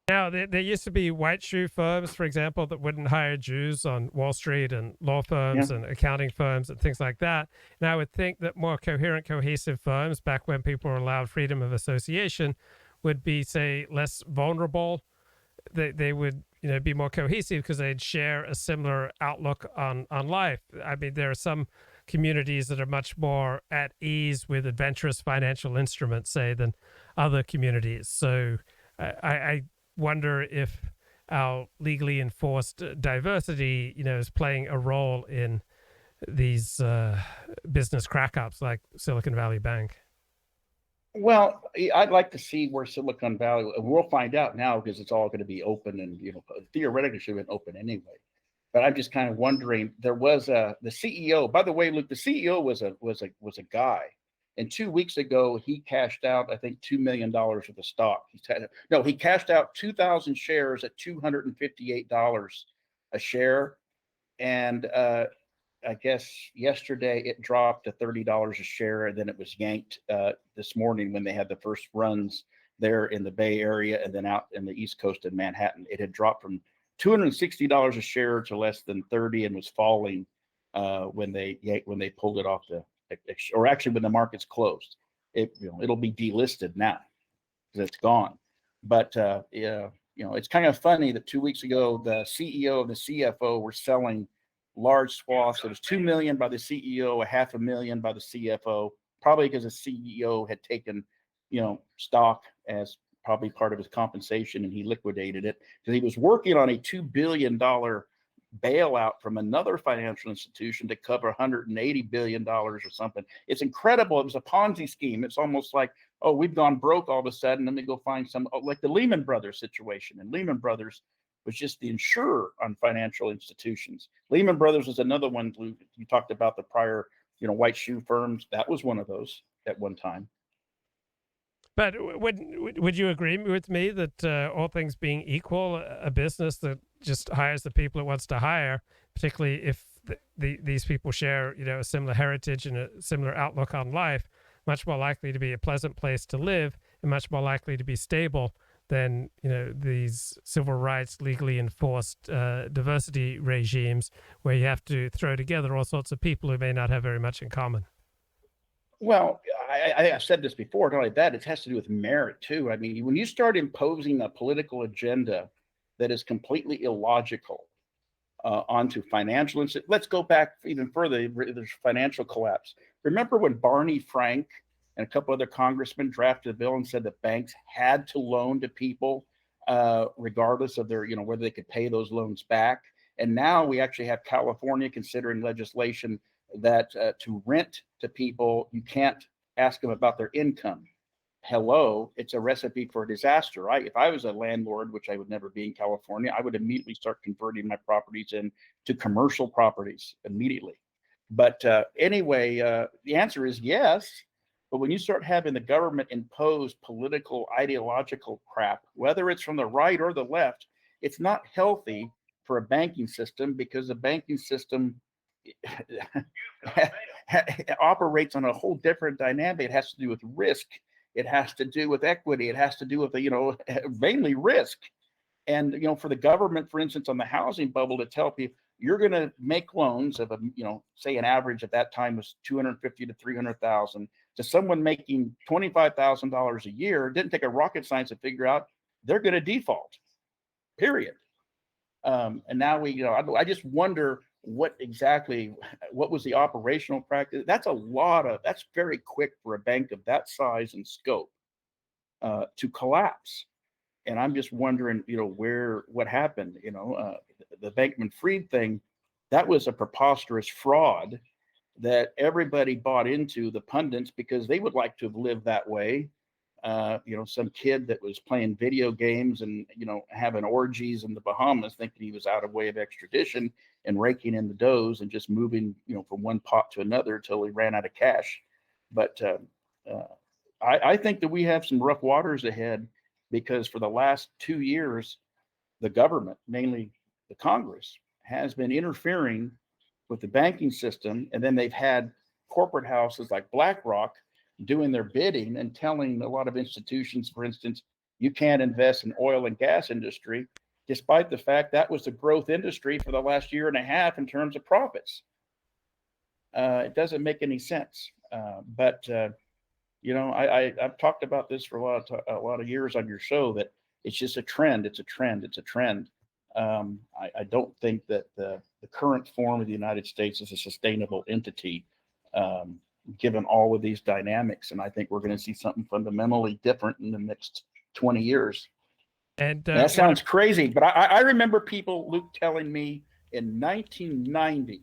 Now, there used to be white shoe firms, for example, that wouldn't hire Jews on Wall Street, and law firms and accounting firms and things like that. And I would think that more coherent, cohesive firms, back when people were allowed freedom of association, would be, say, less vulnerable they would be more cohesive because they'd share a similar outlook on life. I mean, there are some communities that are much more at ease with adventurous financial instruments, say, than other communities. So I wonder if our legally enforced diversity, is playing a role in these business crack-ups like Silicon Valley Bank. Well, I'd like to see where Silicon Valley, we'll find out now because it's all going to be open and, theoretically should have been open anyway. But I'm just kind of wondering, there was the CEO, by the way, Luke, the CEO was a guy. And 2 weeks ago, he cashed out, I think, $2 million worth of stock. He cashed out 2,000 shares at $258 a share. And I guess yesterday it dropped to $30 a share, and then it was yanked this morning when they had the first runs there in the Bay Area and then out in the East Coast in Manhattan. It had dropped from $260 a share to less than 30 and was falling when they pulled it off or actually when the markets closed. It'll be delisted now because it's gone. But it's kind of funny that 2 weeks ago the CEO and the CFO were selling large swaths. It was $2 million by the CEO, $500,000 by the CFO, probably because the CEO had taken, stock as probably part of his compensation and he liquidated it because he was working on a $2 billion bailout from another financial institution to cover $180 billion or something. It's incredible. It was a Ponzi scheme. It's almost like, oh, we've gone broke all of a sudden. Let me go find like the Lehman Brothers situation. And Lehman Brothers was just the insurer on financial institutions. Lehman Brothers was another one. You talked about the prior, white shoe firms. That was one of those at one time. But would you agree with me that all things being equal, a business that just hires the people it wants to hire, particularly if these people share, a similar heritage and a similar outlook on life, much more likely to be a pleasant place to live and much more likely to be stable than these civil rights legally enforced diversity regimes where you have to throw together all sorts of people who may not have very much in common? Well, I've said this before. Not only that, it has to do with merit too. I mean, when you start imposing a political agenda that is completely illogical onto financial institutions, let's go back even further. There's financial collapse. Remember when Barney Frank and a couple other congressmen drafted a bill and said that banks had to loan to people regardless of their, whether they could pay those loans back. And now we actually have California considering legislation that to rent to people, you can't ask them about their income. Hello, it's a recipe for disaster, right? If I was a landlord, which I would never be in California, I would immediately start converting my properties into commercial properties immediately. But anyway, the answer is yes. But when you start having the government impose political, ideological crap, whether it's from the right or the left, it's not healthy for a banking system because the banking system operates on a whole different dynamic. It has to do with risk. It has to do with equity. It has to do with, mainly risk. And, for the government, for instance, on the housing bubble to tell people, you're going to make loans of say an average at that time was $250,000 to $300,000 to someone making $25,000 a year. It didn't take a rocket science to figure out they're going to default, period. And now I just wonder what was the operational practice. That's very quick for a bank of that size and scope to collapse. And I'm just wondering, what happened, the Bankman-Fried thing, that was a preposterous fraud that everybody bought into, the pundits, because they would like to have lived that way. Some kid that was playing video games and, having orgies in the Bahamas, thinking he was out of way of extradition and raking in the doughs and just moving, from one pot to another until he ran out of cash. But I think that we have some rough waters ahead because for the last 2 years, the government, mainly the Congress, has been interfering with the banking system. And then they've had corporate houses like BlackRock doing their bidding and telling a lot of institutions, for instance, you can't invest in oil and gas industry, despite the fact that was the growth industry for the last year and a half in terms of profits. It doesn't make any sense. But I've talked about this for a lot of years on your show that It's just a trend. It's a trend. It's a trend. I don't think that the current form of the United States is a sustainable entity, given all of these dynamics. And I think we're going to see something fundamentally different in the next 20 years. And that sounds crazy, but I remember people, Luke, telling me in 1990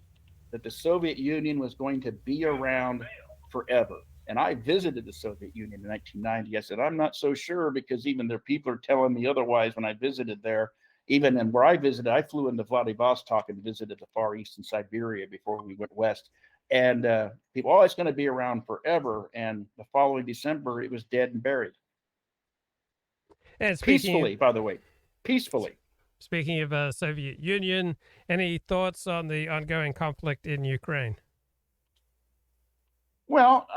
that the Soviet Union was going to be around forever. And I visited the Soviet Union in 1990. I said, I'm not so sure, because even their people are telling me otherwise when I visited there. Even in where I visited, I flew into Vladivostok and visited the Far East and Siberia before we went west. And people, oh, it's going to be around forever. And the following December, it was dead and buried. And peacefully, by the way, peacefully. Speaking of Soviet Union, any thoughts on the ongoing conflict in Ukraine? Well,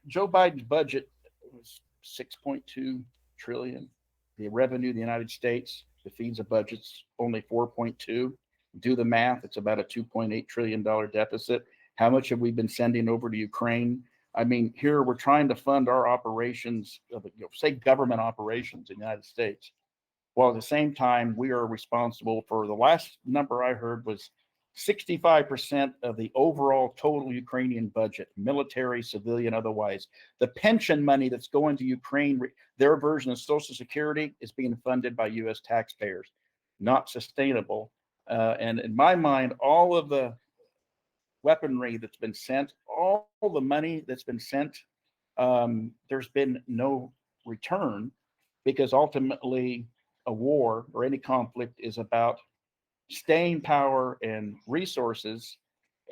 Joe Biden's budget was $6.2 trillion. The revenue of the United States, the FISA budget's only 4.2. Do the math, it's about a $2.8 trillion deficit. How much have we been sending over to Ukraine? I mean, here we're trying to fund our operations, say government operations in the United States, while at the same time we are responsible for, the last number I heard was 65% of the overall total Ukrainian budget, military, civilian, otherwise. The pension money that's going to Ukraine, their version of Social Security, is being funded by U.S. taxpayers. Not sustainable. And in my mind, all of the weaponry that's been sent, all the money that's been sent, there's been no return, because ultimately a war or any conflict is about staying power and resources.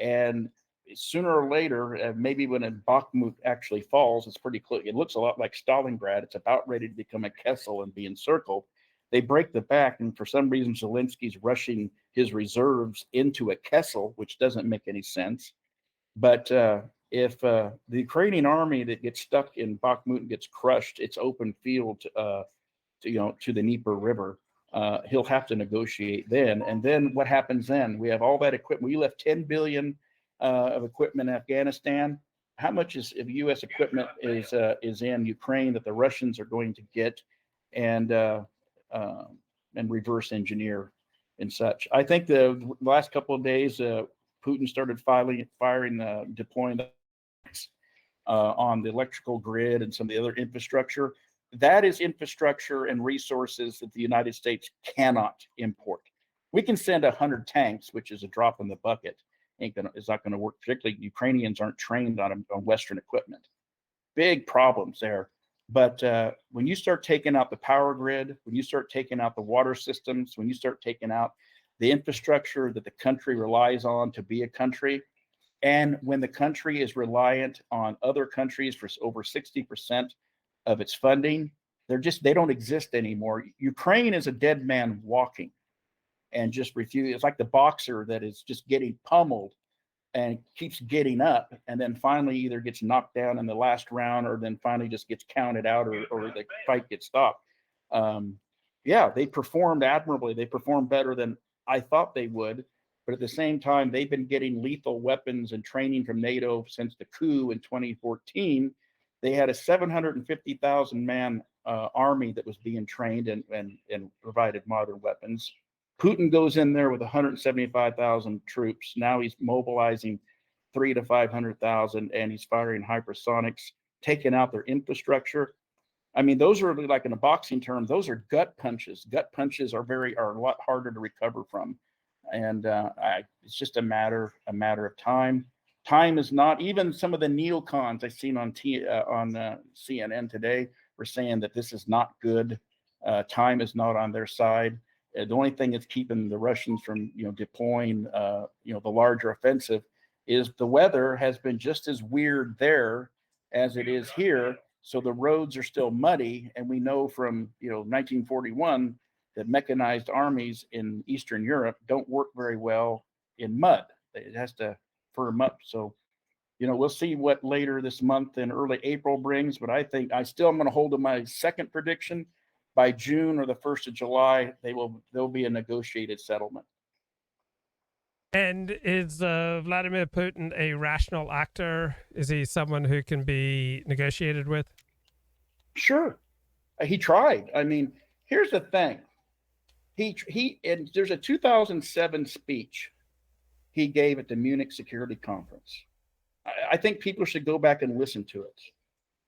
And sooner or later, maybe when Bakhmut actually falls, it's pretty close. It looks a lot like Stalingrad. It's about ready to become a Kessel and be encircled. They break the back, and for some reason, Zelensky's rushing his reserves into a Kessel, which doesn't make any sense. But if the Ukrainian army that gets stuck in Bakhmut and gets crushed, it's open field to the Dnieper River. He'll have to negotiate then. And then what happens then? We have all that equipment. We left $10 billion of equipment in Afghanistan. How much of U.S. equipment is in Ukraine that the Russians are going to get and reverse engineer and such? I think the last couple of days, Putin started deploying on the electrical grid and some of the other infrastructure. That is infrastructure and resources that the United States cannot import. We can send 100 tanks, which is a drop in the bucket. It's not going to work. Particularly, Ukrainians aren't trained on Western equipment. Big problems there. But when you start taking out the power grid, when you start taking out the water systems, when you start taking out the infrastructure that the country relies on to be a country, and when the country is reliant on other countries for over 60% of its funding, they don't exist anymore. Ukraine is a dead man walking and just refuse. It's like the boxer that is just getting pummeled and keeps getting up, and then finally either gets knocked down in the last round, or then finally just gets counted out, or the fight gets stopped. They performed admirably. They performed better than I thought they would. But at the same time, they've been getting lethal weapons and training from NATO since the coup in 2014. They had a 750,000 man army that was being trained and provided modern weapons. Putin goes in there with 175,000 troops. Now he's mobilizing 300,000 to 500,000, and he's firing hypersonics, taking out their infrastructure. I mean, those are, like in a boxing term, those are gut punches. Gut punches are a lot harder to recover from, and it's just a matter of time. Time is not, even some of the neocons I've seen on CNN today were saying that this is not good. Time is not on their side. The only thing that's keeping the Russians from, deploying, the larger offensive is the weather has been just as weird there as it is here. So the roads are still muddy. And we know from, 1941 that mechanized armies in Eastern Europe don't work very well in mud. It has to firm up. So, we'll see what later this month and early April brings. But I think I'm going to hold to my second prediction. By June or the 1st of July, there'll be a negotiated settlement. And is Vladimir Putin a rational actor? Is he someone who can be negotiated with? Sure. He tried. I mean, Here's the thing. And there's a 2007 speech he gave at the Munich Security Conference. I think people should go back and listen to it,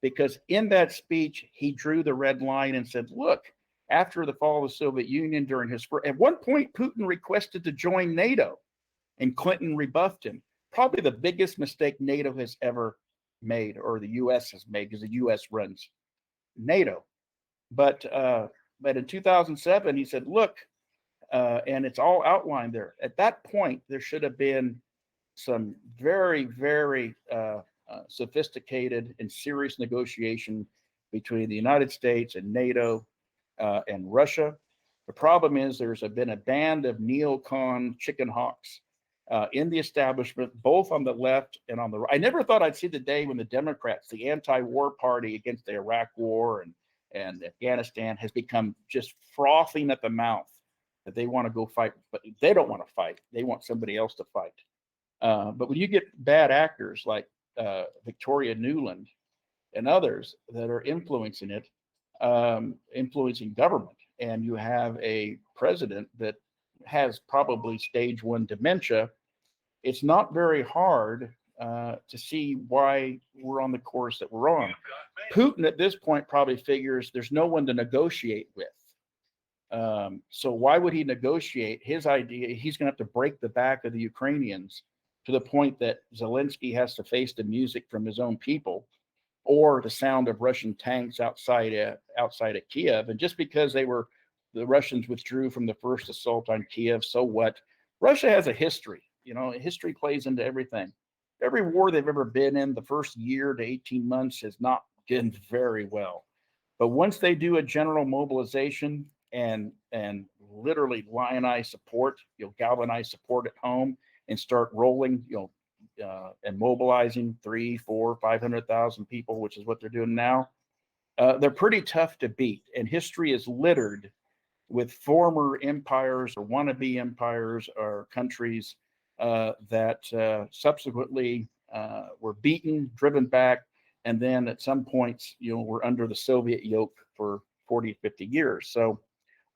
because in that speech, he drew the red line and said, look, after the fall of the Soviet Union, at one point, Putin requested to join NATO, and Clinton rebuffed him. Probably the biggest mistake NATO has ever made, or the U.S. has made, because the U.S. runs NATO. But in 2007, he said, look, and it's all outlined there. At that point, there should have been some very, very sophisticated and serious negotiation between the United States and NATO and Russia. The problem is there's been a band of neocon chicken hawks in the establishment, both on the left and on the right. I never thought I'd see the day when the Democrats, the anti-war party against the Iraq war and Afghanistan, has become just frothing at the mouth that they want to go fight, but they don't want to fight. They want somebody else to fight. But when you get bad actors like Victoria Nuland and others that are influencing it, influencing government, and you have a president that has probably stage 1 dementia, it's not very hard to see why we're on the course that we're on. Putin at this point probably figures there's no one to negotiate with. So why would he negotiate? His idea, he's going to have to break the back of the Ukrainians to the point that Zelensky has to face the music from his own people, or the sound of Russian tanks outside of Kiev. And just because the Russians withdrew from the first assault on Kiev, so what? Russia has a history. History plays into everything. Every war they've ever been in, the first year to 18 months has not been very well. But once they do a general mobilization and literally lionize support, galvanize support at home and start rolling, and mobilizing 300,000, 400,000, 500,000 people, which is what they're doing now, they're pretty tough to beat. And history is littered with former empires or wannabe empires or countries that subsequently were beaten, driven back, and then at some points, were under the Soviet yoke for 40, 50 years. So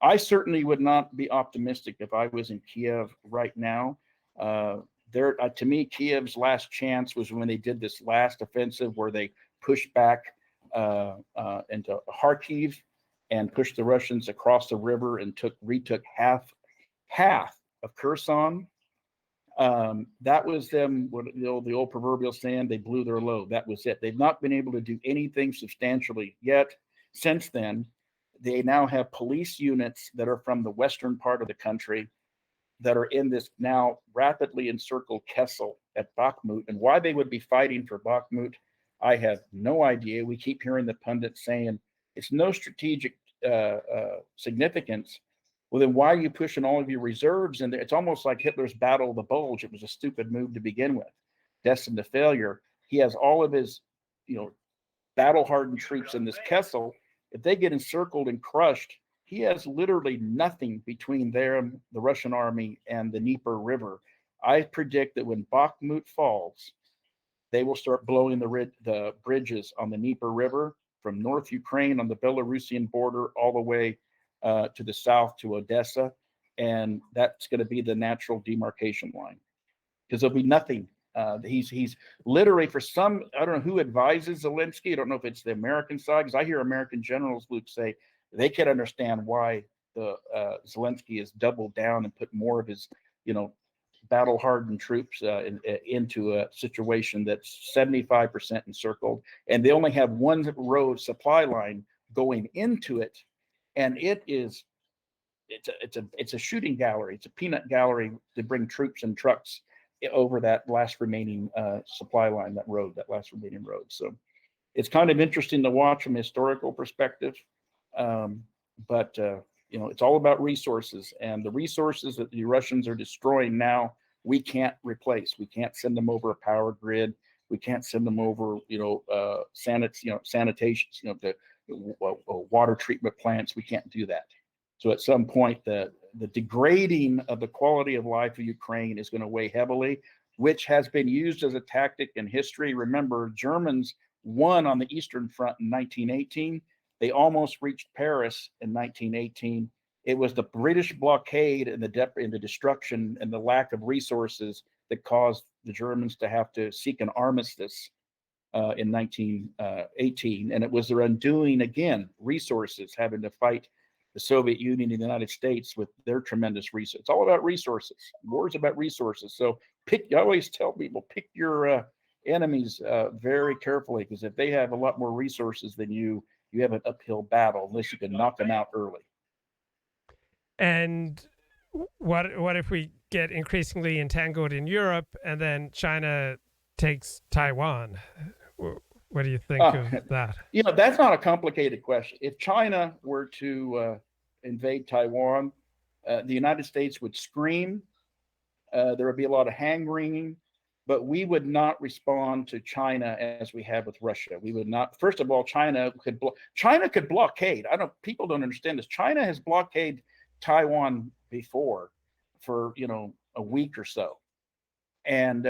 I certainly would not be optimistic if I was in Kiev right now. To me, Kiev's last chance was when they did this last offensive where they pushed back into Kharkiv and pushed the Russians across the river and retook half of Kherson. That was them, the old proverbial saying, they blew their load. That was it. They've not been able to do anything substantially yet. Since then, they now have police units that are from the western part of the country that are in this now rapidly encircled Kessel at Bakhmut. And why they would be fighting for Bakhmut, I have no idea. We keep hearing the pundits saying it's no strategic significance. Well, then why are you pushing all of your reserves in there? It's almost like Hitler's Battle of the Bulge. It was a stupid move to begin with, destined to failure. He has all of his, battle-hardened troops in this Kessel. If they get encircled and crushed, he has literally nothing between there, the Russian army, and the Dnieper River. I predict that when Bakhmut falls, they will start blowing the bridges on the Dnieper River from North Ukraine on the Belarusian border all the way to the south to Odessa. And that's going to be the natural demarcation line, because there'll be nothing. He's literally, for some, I don't know who advises Zelensky. I don't know if it's the American side, because I hear American generals, Luke, say they can understand why the Zelensky has doubled down and put more of his, battle-hardened troops into a situation that's 75% encircled, and they only have one road supply line going into it, and it's a shooting gallery. It's a peanut gallery to bring troops and trucks over that last remaining supply line, that last remaining road. So it's kind of interesting to watch from a historical perspective. But it's all about resources, and the resources that the Russians are destroying now, we can't replace. We can't send them over a power grid. We can't send them over, sanitation, the water treatment plants. We can't do that. So at some point, the degrading of the quality of life of Ukraine is going to weigh heavily, which has been used as a tactic in history. Remember, Germans won on the Eastern Front in 1918. They almost reached Paris in 1918. It was the British blockade and the destruction and the lack of resources that caused the Germans to have to seek an armistice in 1918. And it was their undoing again, resources, having to fight the Soviet Union and the United States with their tremendous resources. It's all about resources. War's about resources. So I always tell people, pick your enemies very carefully, because if they have a lot more resources than you have an uphill battle unless you can knock them out early. And what if we get increasingly entangled in Europe and then China takes Taiwan? What do you think of that? That's not a complicated question. If China were to invade Taiwan, the United States would scream. There would be a lot of hand-wringing, but we would not respond to China as we have with Russia. We would not. First of all, China could blockade. People don't understand this. China has blockaded Taiwan before for a week or so, and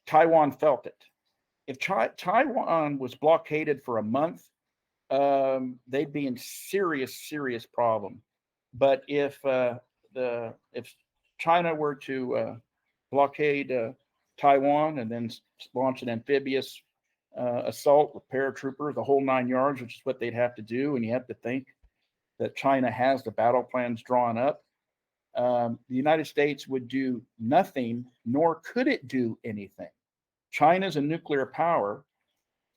Taiwan felt it. If Taiwan was blockaded for a month, they'd be in serious problem. But if China were to blockade Taiwan and then launch an amphibious assault with paratroopers, the whole 9 yards, which is what they'd have to do, and you have to think that China has the battle plans drawn up, the United States would do nothing, nor could it do anything. China's a nuclear power,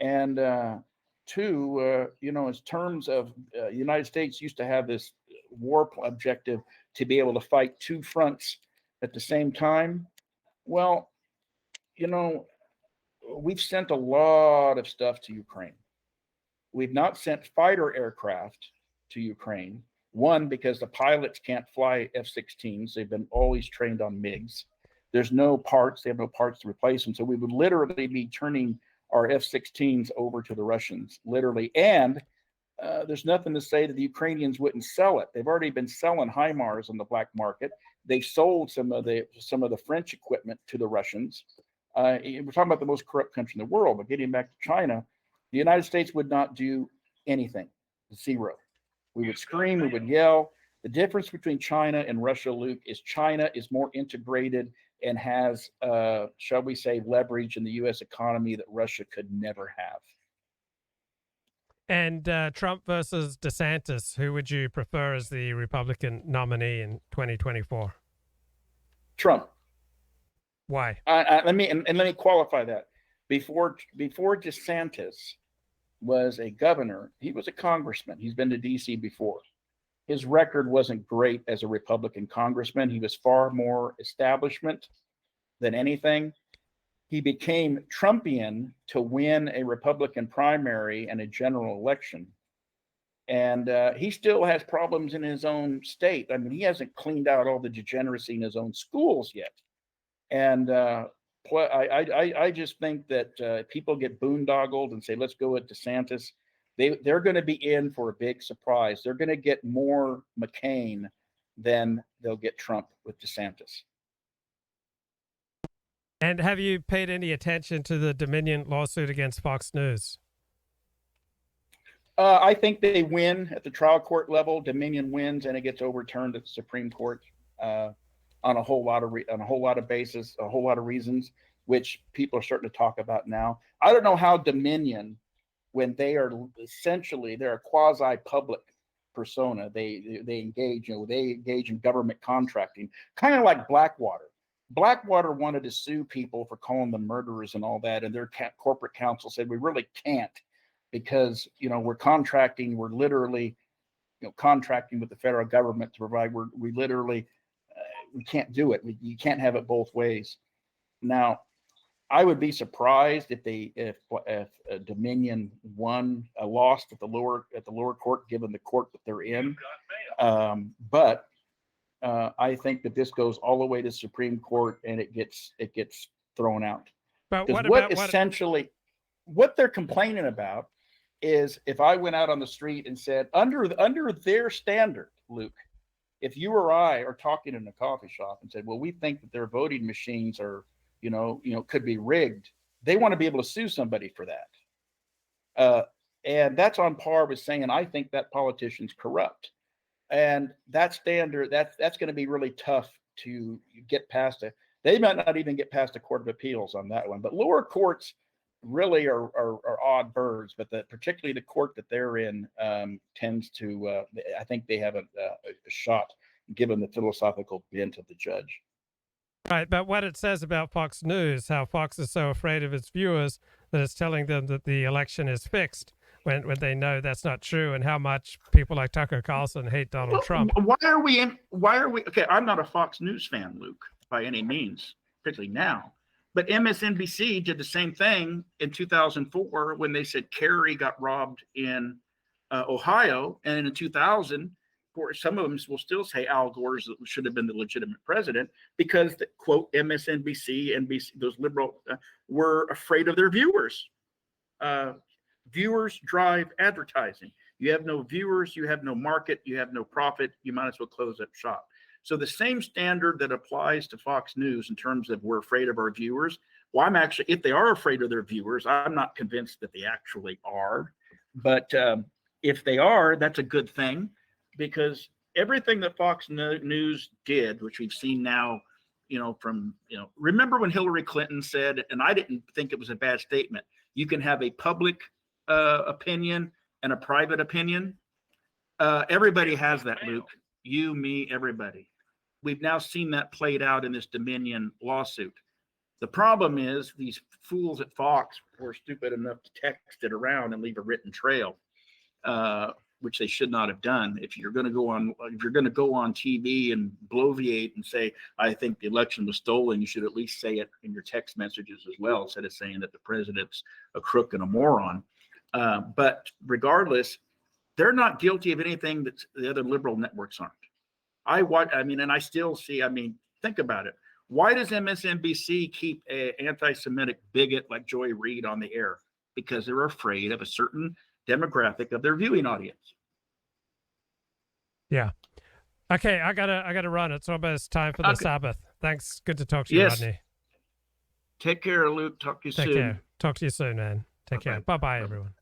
and in terms of the United States used to have this war objective to be able to fight two fronts at the same time. Well, we've sent a lot of stuff to Ukraine. We've not sent fighter aircraft to Ukraine. One, because the pilots can't fly F-16s. They've been always trained on MiGs. There's no parts. They have no parts to replace them. So we would literally be turning our F-16s over to the Russians, literally. And there's nothing to say that the Ukrainians wouldn't sell it. They've already been selling HIMARS on the black market. They sold some of the French equipment to the Russians. We're talking about the most corrupt country in the world. But getting back to China, the United States would not do anything. Zero. We would scream. We would yell. The difference between China and Russia, Luke, is China is more integrated and has, shall we say, leverage in the U.S. economy that Russia could never have. And Trump versus DeSantis, who would you prefer as the Republican nominee in 2024? Trump. Why? Let me qualify that. Before DeSantis was a governor, he was a congressman. He's been to D.C. before. His record wasn't great as a Republican congressman. He was far more establishment than anything. He became Trumpian to win a Republican primary and a general election. And he still has problems in his own state. I mean, he hasn't cleaned out all the degeneracy in his own schools yet. And I just think that people get boondoggled and say, let's go with DeSantis. They're going to be in for a big surprise. They're going to get more McCain than they'll get Trump with DeSantis. And have you paid any attention to the Dominion lawsuit against Fox News? I think they win at the trial court level. Dominion wins, and it gets overturned at the Supreme Court on a whole lot of basis, a whole lot of reasons, which people are starting to talk about now. I don't know how Dominion, when they are essentially, they're a quasi-public persona. They engage in government contracting, kind of like Blackwater. Blackwater wanted to sue people for calling them murderers and all that, and their corporate counsel said, we really can't, because we're contracting. We're literally contracting with the federal government to provide. We literally we can't do it. You can't have it both ways. Now, I would be surprised if Dominion lost at the lower court, given the court that they're in. But I think that this goes all the way to Supreme Court, and it gets thrown out. But what they're complaining about is, if I went out on the street and said, under their standard, Luke, if you or I are talking in a coffee shop and said, well, we think that their voting machines are, could be rigged, they want to be able to sue somebody for that. And that's on par with saying, I think that politician's corrupt. And that standard, that's going to be really tough to get past. They might not even get past the Court of Appeals on that one. But lower courts really are odd birds. But particularly the court that they're in tends to, I think they have a shot given the philosophical bent of the judge. Right, but what it says about Fox News, how Fox is so afraid of its viewers that it's telling them that the election is fixed when they know that's not true, and how much people like Tucker Carlson hate Donald Trump. Why are we? Okay, I'm not a Fox News fan, Luke, by any means, particularly now. But MSNBC did the same thing in 2004 when they said Kerry got robbed in Ohio, and in 2000. Some of them will still say Al Gore should have been the legitimate president because, quote, MSNBC, NBC, those liberal were afraid of their viewers. Viewers drive advertising. You have no viewers, you have no market, you have no profit, you might as well close up shop. So the same standard that applies to Fox News in terms of we're afraid of our viewers. Well, I'm actually, if they are afraid of their viewers, I'm not convinced that they actually are. But if they are, that's a good thing. Because everything that Fox News did, which we've seen now, remember when Hillary Clinton said, and I didn't think it was a bad statement, you can have a public opinion and a private opinion. Everybody has that, Luke. You, me, everybody. We've now seen that played out in this Dominion lawsuit. The problem is these fools at Fox were stupid enough to text it around and leave a written trail. Which they should not have done. If you're going to go on TV and bloviate and say, I think the election was stolen, you should at least say it in your text messages as well, instead of saying that the president's a crook and a moron. But regardless, they're not guilty of anything that the other liberal networks aren't. I still see, think about it. Why does MSNBC keep an anti-Semitic bigot like Joy Reid on the air? Because they're afraid of a certain demographic of their viewing audience. Yeah. Okay, I gotta run. It's almost time for the Sabbath. Thanks. Good to talk to you, Rodney. Take care, Luke. Talk to you soon. Take care. Talk to you soon, man. Take care. Bye-bye, everyone.